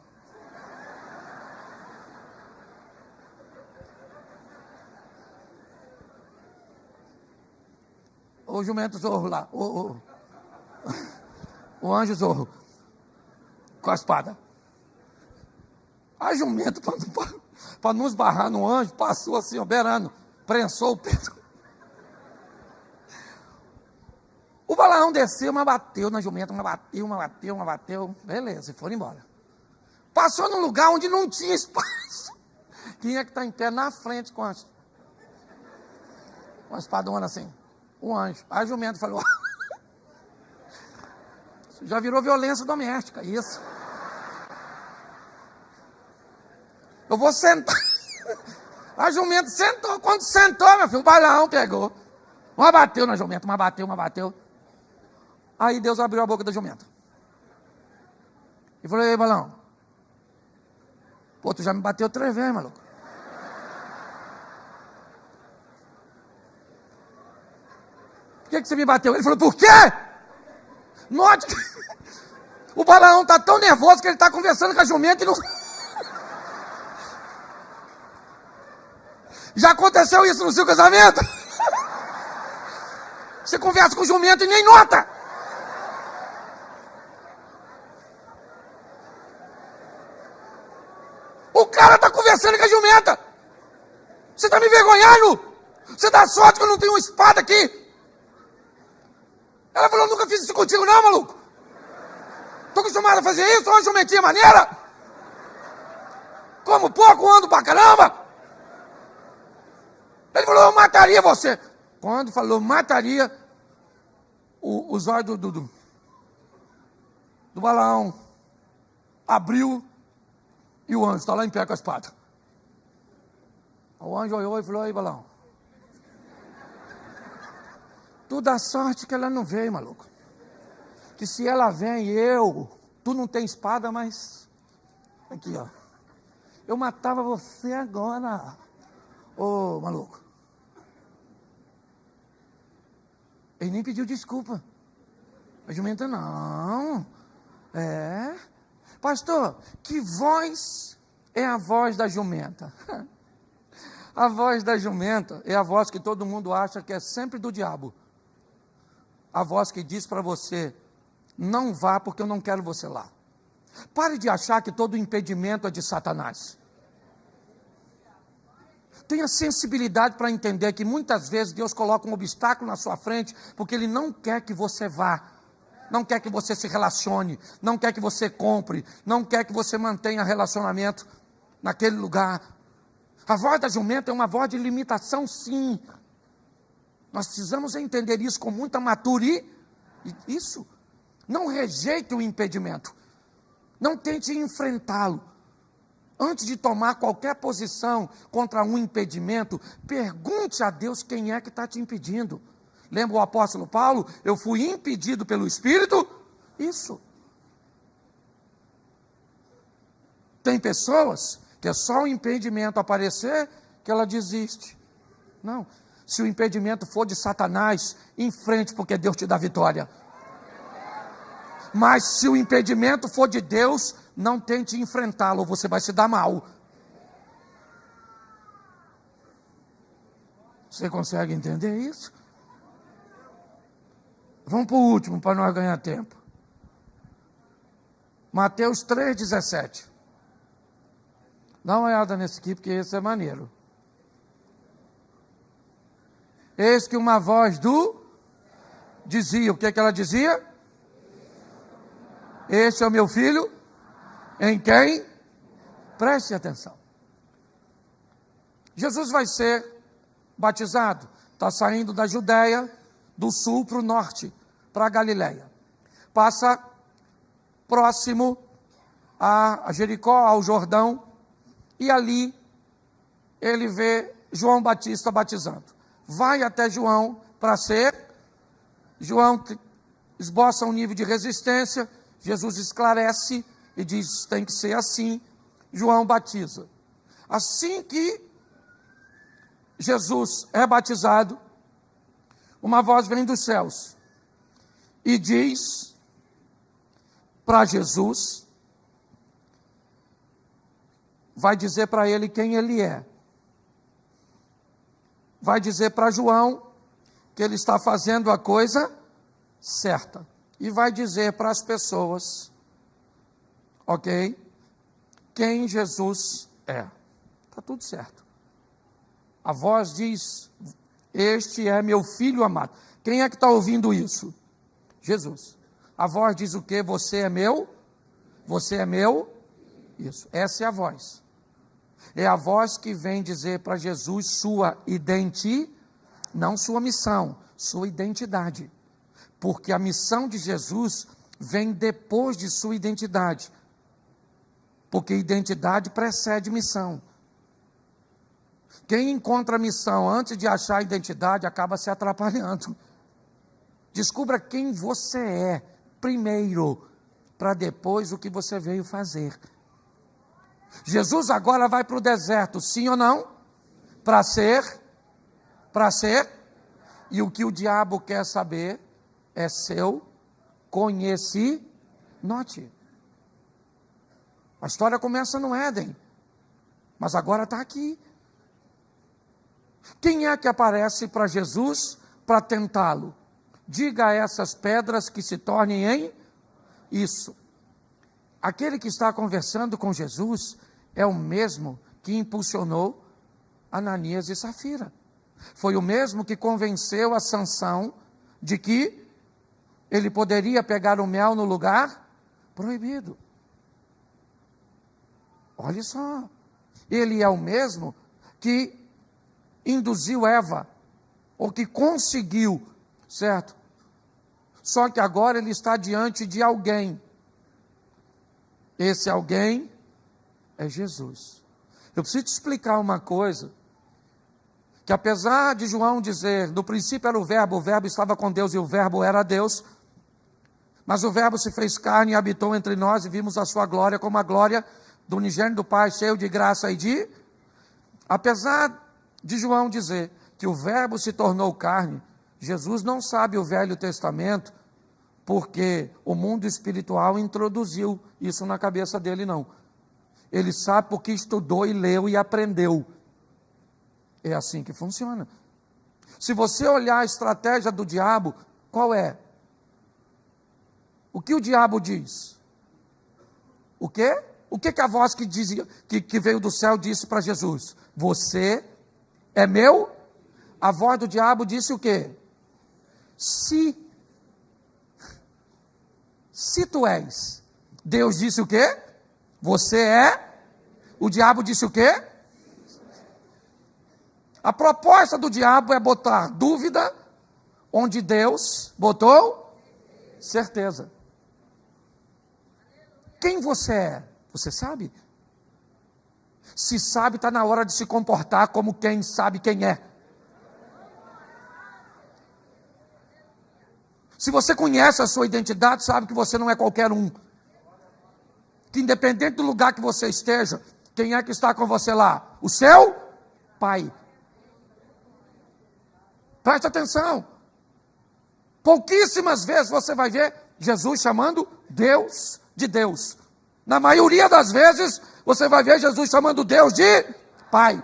A: O jumento zorro lá. O anjo zorro. Com a espada. A jumenta, para não esbarrar no anjo, passou assim, ó, beirando. Prensou o peito. O Balaão desceu, mas bateu na jumenta, mas bateu. Beleza, e foram embora. Passou num lugar onde não tinha espaço. Quem é que está em pé na frente com a espadona assim? O anjo. A jumenta falou: isso já virou violência doméstica, isso. Eu vou sentar. A jumenta sentou. Quando sentou, meu filho, o Balaão pegou. Mas bateu na jumenta, mas bateu. Aí Deus abriu a boca da jumenta. E falou: ei, Balaão. Pô, tu já me bateu 3 vezes, maluco. Por que você me bateu? Ele falou: por quê? Note que o Balaão está tão nervoso que ele está conversando com a jumenta e não... Já aconteceu isso no seu casamento? Você conversa com o jumento e nem nota. O cara está conversando com a jumenta. Você está me envergonhando? Você dá sorte que eu não tenho uma espada aqui. Ela falou: nunca fiz isso contigo não, maluco. Estou acostumado a fazer isso, uma jumentinha maneira. Como pouco, ando pra caramba. Ele falou: eu mataria você. Quando falou mataria, os olhos do Balaão abriu e o anjo está lá em pé com a espada. O anjo olhou e falou: aí, Balaão, tu dá sorte que ela não veio, maluco. Que se ela vem, tu não tem espada, mas aqui, ó, eu matava você agora, ô maluco. Ele nem pediu desculpa. A jumenta não. Pastor, que voz é a voz da jumenta? A voz da jumenta é a voz que todo mundo acha que é sempre do diabo. A voz que diz para você: não vá porque eu não quero você lá. Pare de achar que todo impedimento é de Satanás. Tenha sensibilidade para entender que muitas vezes Deus coloca um obstáculo na sua frente porque Ele não quer que você vá, não quer que você se relacione, não quer que você compre, não quer que você mantenha relacionamento naquele lugar. A voz da jumenta é uma voz de limitação, sim. Nós precisamos entender isso com muita maturidade. Isso. Não rejeite o impedimento. Não tente enfrentá-lo. Antes de tomar qualquer posição contra um impedimento, pergunte a Deus quem é que está te impedindo. Lembra o apóstolo Paulo? Eu fui impedido pelo Espírito? Isso. Tem pessoas que é só o impedimento aparecer que ela desiste. Não. Se o impedimento for de Satanás, enfrente, porque Deus te dá vitória. Mas se o impedimento for de Deus, não tente enfrentá-lo, você vai se dar mal. Você consegue entender isso? Vamos para o último, para nós ganhar tempo. Mateus 3,17. Dá uma olhada nesse aqui, porque esse é maneiro. Eis que uma voz dizia, o que ela dizia? Este é o meu filho, em quem? Preste atenção. Jesus vai ser batizado, está saindo da Judéia, do sul para o norte, para a Galileia. Passa próximo a Jericó, ao Jordão, e ali ele vê João Batista batizando. Vai até João para ser João esboça um nível de resistência, Jesus esclarece e diz, tem que ser assim. João batiza. Assim que Jesus é batizado, uma voz vem dos céus e diz para Jesus, vai dizer para ele quem ele é. Vai dizer para João que ele está fazendo a coisa certa. E vai dizer para as pessoas, ok? Quem Jesus é. Está tudo certo. A voz diz, este é meu filho amado. Quem é que está ouvindo isso? Jesus. A voz diz o quê? Você é meu? Você é meu? Isso. Essa é a voz. É a voz que vem dizer para Jesus sua identidade, não sua missão, sua identidade. Porque a missão de Jesus vem depois de sua identidade. Porque identidade precede missão. Quem encontra a missão antes de achar a identidade acaba se atrapalhando. Descubra quem você é primeiro, para depois o que você veio fazer. Jesus agora vai para o deserto, sim ou não? Para ser. E o que o diabo quer saber é seu conhecimento. Note. A história começa no Éden, mas agora está aqui. Quem é que aparece para Jesus para tentá-lo? Diga a essas pedras que se tornem em isso. Aquele que está conversando com Jesus é o mesmo que impulsionou Ananias e Safira. Foi o mesmo que convenceu a Sansão de que ele poderia pegar o mel no lugar proibido. Olha só. Ele é o mesmo que induziu Eva, ou que conseguiu, certo? Só que agora ele está diante de alguém. Esse alguém é Jesus. Eu preciso te explicar uma coisa, que apesar de João dizer, no princípio era o verbo estava com Deus e o verbo era Deus, mas o verbo se fez carne e habitou entre nós e vimos a sua glória como a glória do unigênito do Pai, cheio de graça e de... Apesar de João dizer que o verbo se tornou carne, Jesus não sabe o Velho Testamento, porque o mundo espiritual introduziu isso na cabeça dele, não. Ele sabe porque estudou e leu e aprendeu. É assim que funciona. Se você olhar a estratégia do diabo, qual é? O que o diabo diz? O quê? O que a voz que dizia, que veio do céu disse para Jesus? Você é meu? A voz do diabo disse o quê? Se tu és. Deus disse o quê? Você é. O diabo disse o quê? A proposta do diabo é botar dúvida onde Deus botou certeza. Quem você é? Você sabe? Se sabe, está na hora de se comportar como quem sabe quem é. Se você conhece a sua identidade, sabe que você não é qualquer um. Que independente do lugar que você esteja, quem é que está com você lá? O seu Pai. Preste atenção. Pouquíssimas vezes você vai ver Jesus chamando Deus de Deus. Na maioria das vezes, você vai ver Jesus chamando Deus de Pai.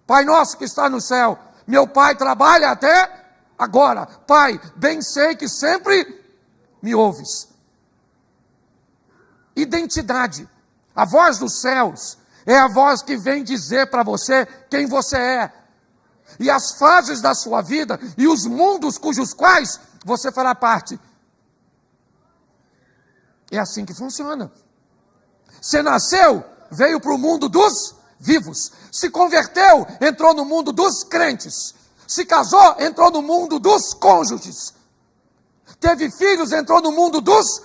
A: Pai nosso que está no céu. Meu Pai trabalha até agora. Pai, bem sei que sempre me ouves. Identidade. A voz dos céus é a voz que vem dizer para você quem você é. E as fases da sua vida e os mundos cujos quais você fará parte. É assim que funciona. Você nasceu, veio para o mundo dos vivos. Se converteu, entrou no mundo dos crentes. Se casou, entrou no mundo dos cônjuges. Teve filhos, entrou no mundo dos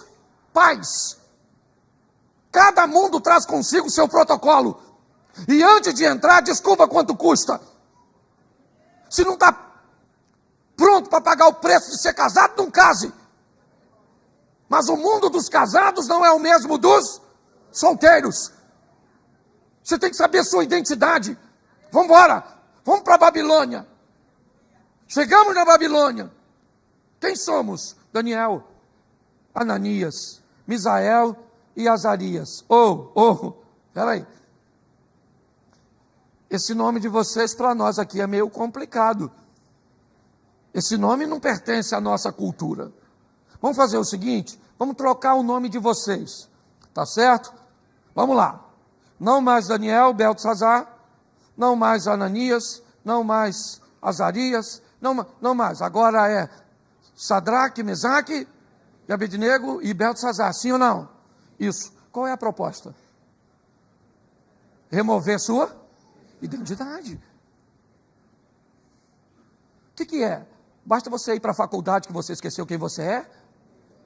A: pais. Cada mundo traz consigo seu protocolo. E antes de entrar, desculpa quanto custa. Se não está pronto para pagar o preço de ser casado, não case. Mas o mundo dos casados não é o mesmo dos solteiros. Você tem que saber a sua identidade. Vamos embora, vamos para a Babilônia. Chegamos na Babilônia. Quem somos? Daniel, Ananias, Misael e Azarias. Peraí. Esse nome de vocês para nós aqui é meio complicado. Esse nome não pertence à nossa cultura. Vamos fazer o seguinte, vamos trocar o nome de vocês. Tá certo? Vamos lá. Não mais Daniel, Beltesazar, não mais Ananias, não mais Azarias, não mais. Agora é Sadraque, Mesaque e Abednego e Beltesazar, sim ou não? Isso. Qual é a proposta? Remover sua identidade. O que é? Basta você ir para a faculdade que você esqueceu quem você é?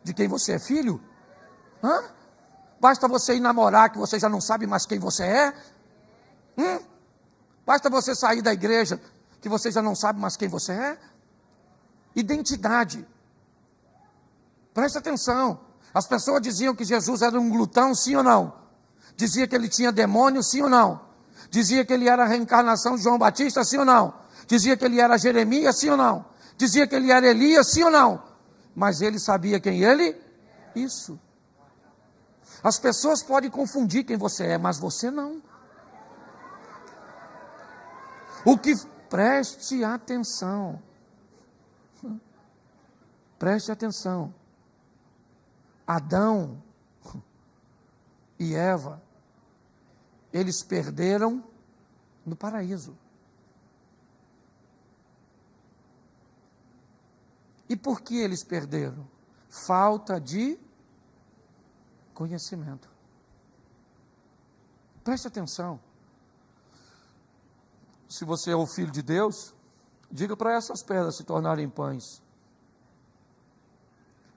A: De quem você é filho? Basta você ir namorar que você já não sabe mais quem você é? Basta você sair da igreja que você já não sabe mais quem você é? Identidade. Presta atenção. As pessoas diziam que Jesus era um glutão, sim ou não? Dizia que ele tinha demônio, sim ou não? Dizia que ele era a reencarnação de João Batista, sim ou não? Dizia que ele era Jeremias, sim ou não? Dizia que ele era Elias, sim ou não? Mas ele sabia quem ele? Isso. As pessoas podem confundir quem você é, mas você não. Preste atenção. Preste atenção. Adão e Eva, eles perderam no paraíso. E por que eles perderam? Falta de conhecimento. Preste atenção. Se você é o filho de Deus, diga para essas pedras se tornarem pães.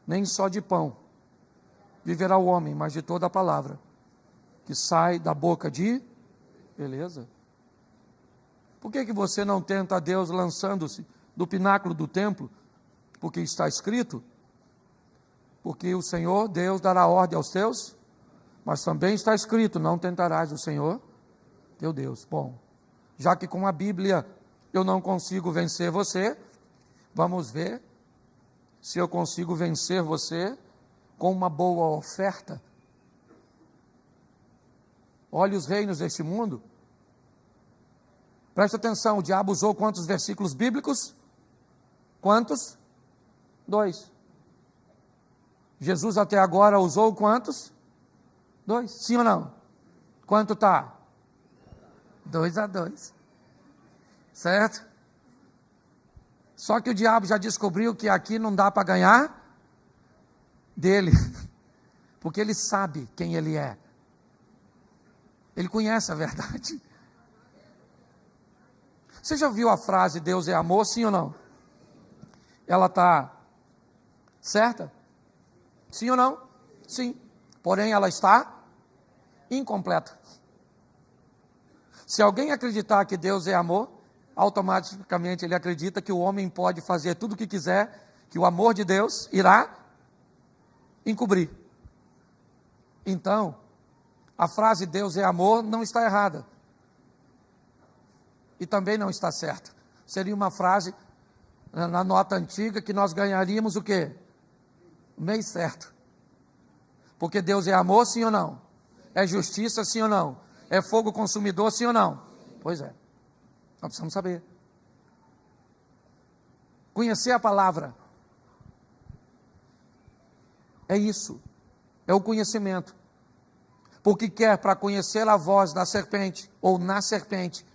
A: Nem só de pão viverá o homem, mas de toda a palavra que sai da boca de... Beleza? Por que você não tenta a Deus lançando-se do pináculo do templo? Porque está escrito, porque o Senhor, Deus, dará ordem aos teus, mas também está escrito, não tentarás o Senhor, teu Deus. Bom, já que com a Bíblia eu não consigo vencer você, vamos ver se eu consigo vencer você com uma boa oferta. Olhe os reinos deste mundo. Presta atenção, o diabo usou quantos versículos bíblicos? Quantos? 2. Jesus até agora usou quantos? 2. Sim ou não? Quanto está? 2-2. Certo? Só que o diabo já descobriu que aqui não dá para ganhar dele. Porque ele sabe quem ele é. Ele conhece a verdade. Você já viu a frase Deus é amor, sim ou não? Ela está certa? Sim ou não? Sim. Porém, ela está incompleta. Se alguém acreditar que Deus é amor, automaticamente ele acredita que o homem pode fazer tudo o que quiser, que o amor de Deus irá encobrir. Então, a frase Deus é amor não está errada. E também não está certa. Seria uma frase, na nota antiga, que nós ganharíamos o quê? Meio certo. Porque Deus é amor, sim ou não? É justiça, sim ou não? É fogo consumidor, sim ou não? Pois é. Nós precisamos saber. Conhecer a palavra. É isso. É o conhecimento. Porque quer para conhecer a voz da serpente, ou na serpente,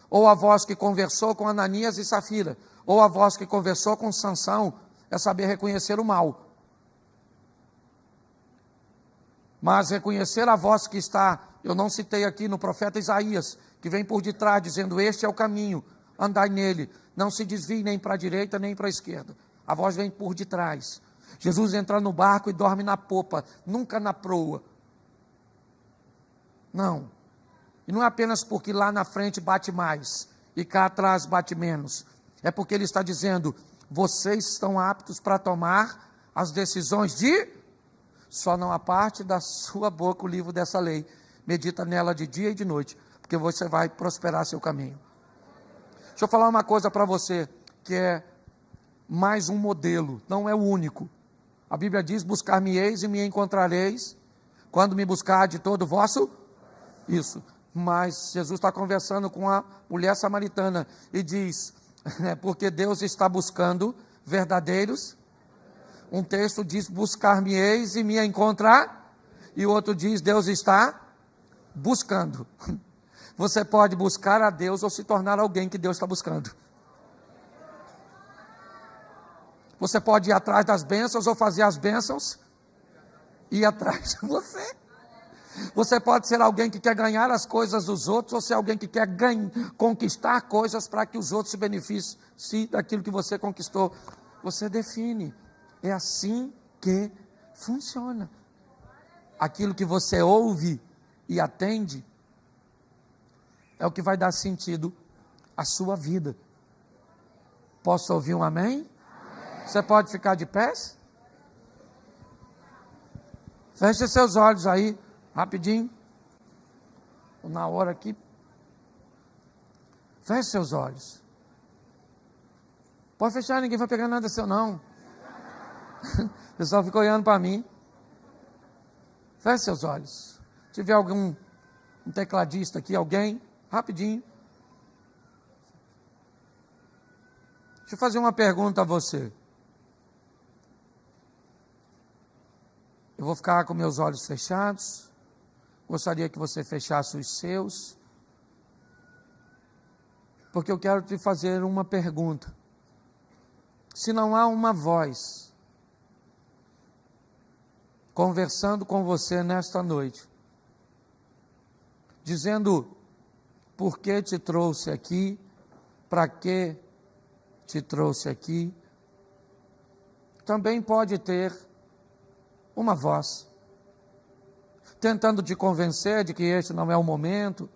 A: ou a voz que conversou com Ananias e Safira, ou a voz que conversou com Sansão, é saber reconhecer o mal. Mas reconhecer a voz que está, eu não citei aqui no profeta Isaías, que vem por detrás dizendo, este é o caminho, andai nele, não se desvie nem para a direita nem para a esquerda. A voz vem por detrás. Jesus entra no barco e dorme na popa, nunca na proa. Não. E não é apenas porque lá na frente bate mais e cá atrás bate menos. É porque ele está dizendo, vocês estão aptos para tomar as decisões só não aparte da sua boca o livro dessa lei, medita nela de dia e de noite, porque você vai prosperar seu caminho. Deixa eu falar uma coisa para você, que é mais um modelo, não é o único. A Bíblia diz, buscar-me-eis e me encontrareis, quando me buscar de todo o vosso, isso. Mas Jesus está conversando com a mulher samaritana, e diz, porque Deus está buscando verdadeiros. Um texto diz, buscar-me-eis e me encontrar, e o outro diz, Deus está buscando. Você pode buscar a Deus ou se tornar alguém que Deus está buscando. Você pode ir atrás das bênçãos ou fazer as bênçãos ir atrás de você. Você pode ser alguém que quer ganhar as coisas dos outros ou ser alguém que quer conquistar coisas para que os outros se beneficiem daquilo que você conquistou. Você define. É assim que funciona. Aquilo que você ouve e atende é o que vai dar sentido à sua vida. Posso ouvir um amém? Você pode ficar de pés? Feche seus olhos aí, rapidinho. Na hora aqui. Feche seus olhos. Pode fechar, ninguém vai pegar nada seu não. O pessoal fica olhando para mim. Feche seus olhos. Se tiver algum tecladista aqui, alguém, rapidinho. Deixa eu fazer uma pergunta a você. Eu vou ficar com meus olhos fechados. Gostaria que você fechasse os seus. Porque eu quero te fazer uma pergunta. Se não há uma voz conversando com você nesta noite, dizendo por que te trouxe aqui, para que te trouxe aqui, também pode ter uma voz tentando te convencer de que este não é o momento,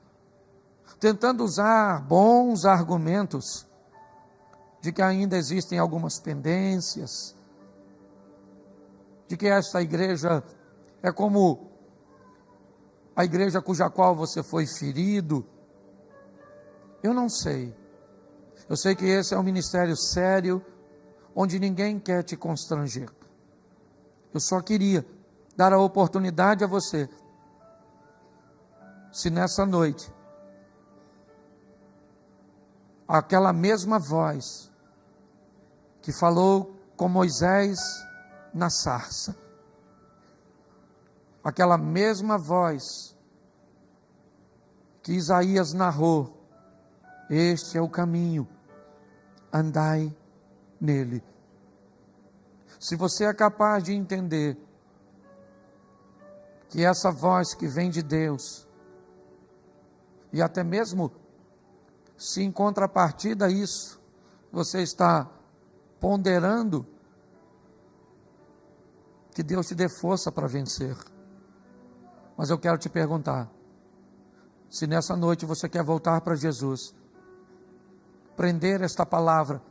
A: tentando usar bons argumentos de que ainda existem algumas pendências, de que esta igreja é como a igreja cuja qual você foi ferido. Eu não sei. Eu sei que esse é um ministério sério, onde ninguém quer te constranger. Eu só queria dar a oportunidade a você, se nessa noite, aquela mesma voz que falou com Moisés na sarça, aquela mesma voz que Isaías narrou, este é o caminho, andai nele. Se você é capaz de entender que essa voz que vem de Deus, e até mesmo se em contrapartida a isso, você está ponderando que Deus te dê força para vencer. Mas eu quero te perguntar, se nessa noite você quer voltar para Jesus, prender esta palavra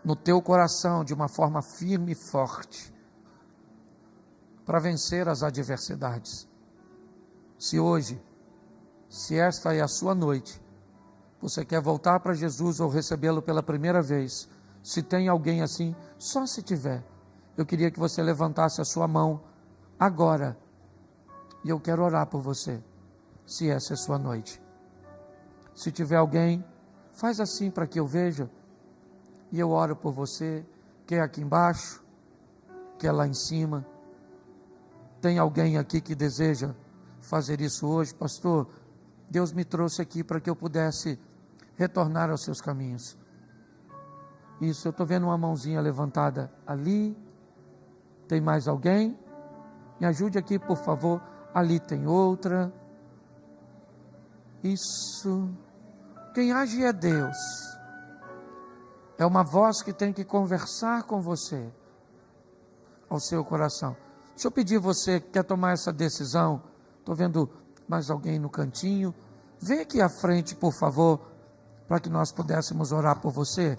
A: no teu coração de uma forma firme e forte, para vencer as adversidades. Se hoje, se esta é a sua noite, você quer voltar para Jesus ou recebê-lo pela primeira vez, se tem alguém assim, só se tiver, eu queria que você levantasse a sua mão agora, e eu quero orar por você, se essa é a sua noite. Se tiver alguém, faz assim para que eu veja, e eu oro por você, que é aqui embaixo, que é lá em cima. Tem alguém aqui que deseja fazer isso hoje? Pastor, Deus me trouxe aqui para que eu pudesse retornar aos seus caminhos. Isso, eu estou vendo uma mãozinha levantada ali. Tem mais alguém? Me ajude aqui, por favor. Ali tem outra. Isso. Quem age é Deus. É uma voz que tem que conversar com você, ao seu coração. Deixa eu pedir você que quer tomar essa decisão. Estou vendo mais alguém no cantinho. Vem aqui à frente, por favor, para que nós pudéssemos orar por você.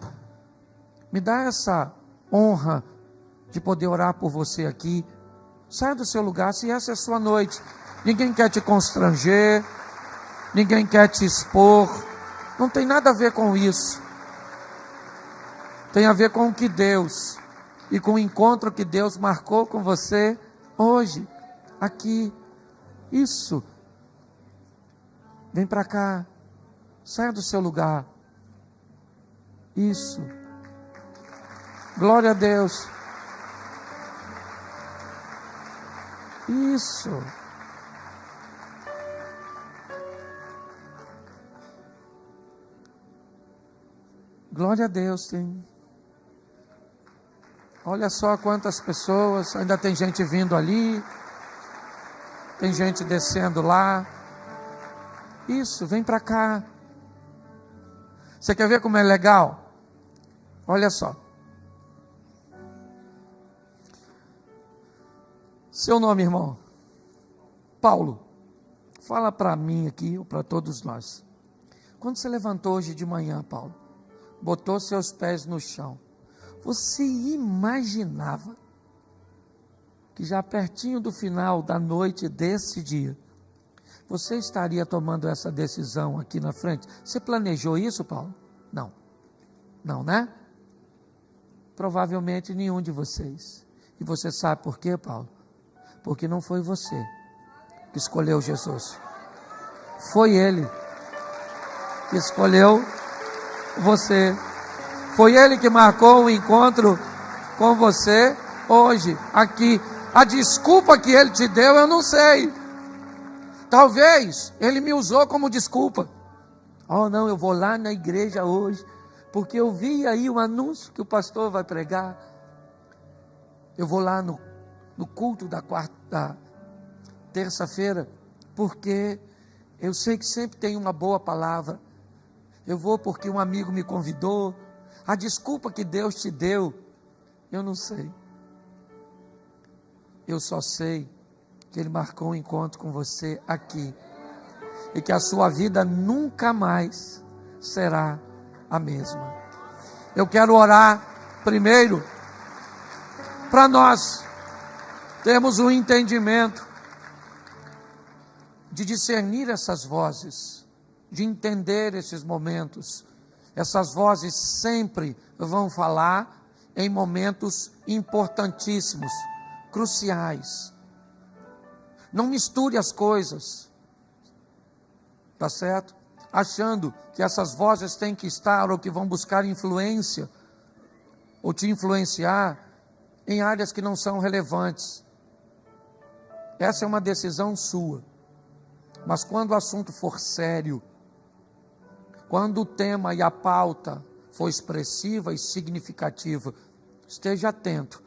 A: Me dá essa honra de poder orar por você aqui. Saia do seu lugar, se essa é a sua noite. Ninguém quer te constranger, ninguém quer te expor. Não tem nada a ver com isso. Tem a ver com o que Deus e com o encontro que Deus marcou com você hoje, aqui. Isso. Vem para cá. Saia do seu lugar. Isso. Glória a Deus. Isso. Glória a Deus, sim. Olha só quantas pessoas, ainda tem gente vindo ali, tem gente descendo lá. Isso, vem para cá. Você quer ver como é legal? Olha só. Seu nome, irmão? Paulo. Fala para mim aqui, ou para todos nós. Quando você levantou hoje de manhã, Paulo, botou seus pés no chão, você imaginava que já pertinho do final da noite desse dia, você estaria tomando essa decisão aqui na frente? Você planejou isso, Paulo? Não. Não, né? Provavelmente nenhum de vocês. E você sabe por quê, Paulo? Porque não foi você que escolheu Jesus. Foi Ele que escolheu você. Foi Ele que marcou o encontro com você hoje, aqui. A desculpa que Ele te deu, eu não sei. Talvez Ele me usou como desculpa. Oh não, eu vou lá na igreja hoje, porque eu vi aí o anúncio que o pastor vai pregar. Eu vou lá no culto da terça-feira, porque eu sei que sempre tem uma boa palavra. Eu vou porque um amigo me convidou. A desculpa que Deus te deu, eu não sei. Eu só sei que Ele marcou um encontro com você aqui. E que a sua vida nunca mais será a mesma. Eu quero orar primeiro para nós termos um entendimento de discernir essas vozes, de entender esses momentos. Essas vozes sempre vão falar em momentos importantíssimos, cruciais. Não misture as coisas, tá certo? Achando que essas vozes têm que estar ou que vão buscar influência ou te influenciar em áreas que não são relevantes. Essa é uma decisão sua. Mas quando o assunto for sério, quando o tema e a pauta for expressiva e significativa, esteja atento,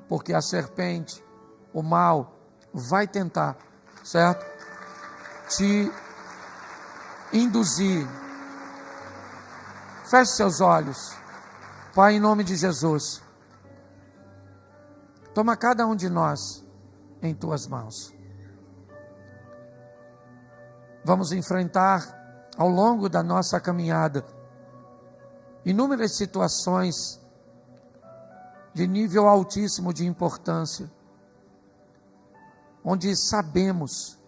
A: porque a serpente, o mal, vai tentar, certo? Te induzir. Feche seus olhos. Pai, em nome de Jesus, toma cada um de nós em tuas mãos. Vamos enfrentar ao longo da nossa caminhada inúmeras situações de nível altíssimo de importância, onde sabemos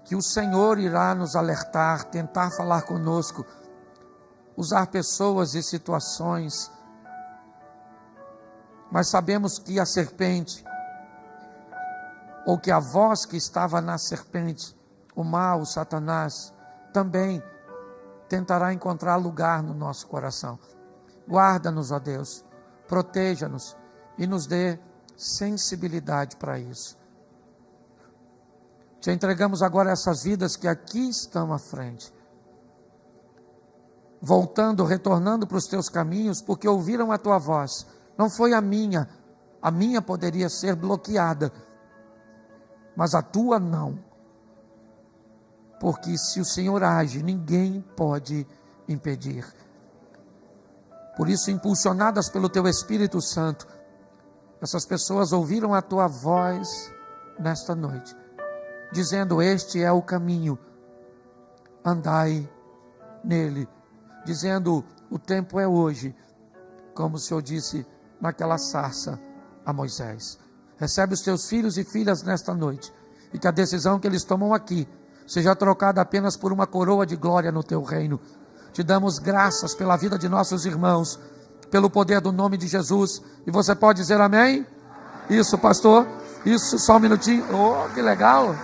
A: que o Senhor irá nos alertar, tentar falar conosco, usar pessoas e situações, mas sabemos que a serpente, ou que a voz que estava na serpente, o mal, o Satanás, também tentará encontrar lugar no nosso coração. Guarda-nos, ó Deus, proteja-nos e nos dê sensibilidade para isso. Te entregamos agora essas vidas que aqui estão à frente, voltando, retornando para os teus caminhos, porque ouviram a tua voz. Não foi a minha poderia ser bloqueada, mas a tua não. Porque se o Senhor age, ninguém pode impedir. Por isso, impulsionadas pelo teu Espírito Santo, essas pessoas ouviram a tua voz nesta noite, dizendo: este é o caminho, andai nele. Dizendo: o tempo é hoje, como o Senhor disse naquela sarça a Moisés. Recebe os teus filhos e filhas nesta noite, e que a decisão que eles tomam aqui seja trocada apenas por uma coroa de glória no teu reino. Te damos graças pela vida de nossos irmãos, pelo poder do nome de Jesus. E você pode dizer amém? Isso, pastor. Isso, só um minutinho. Oh, que legal.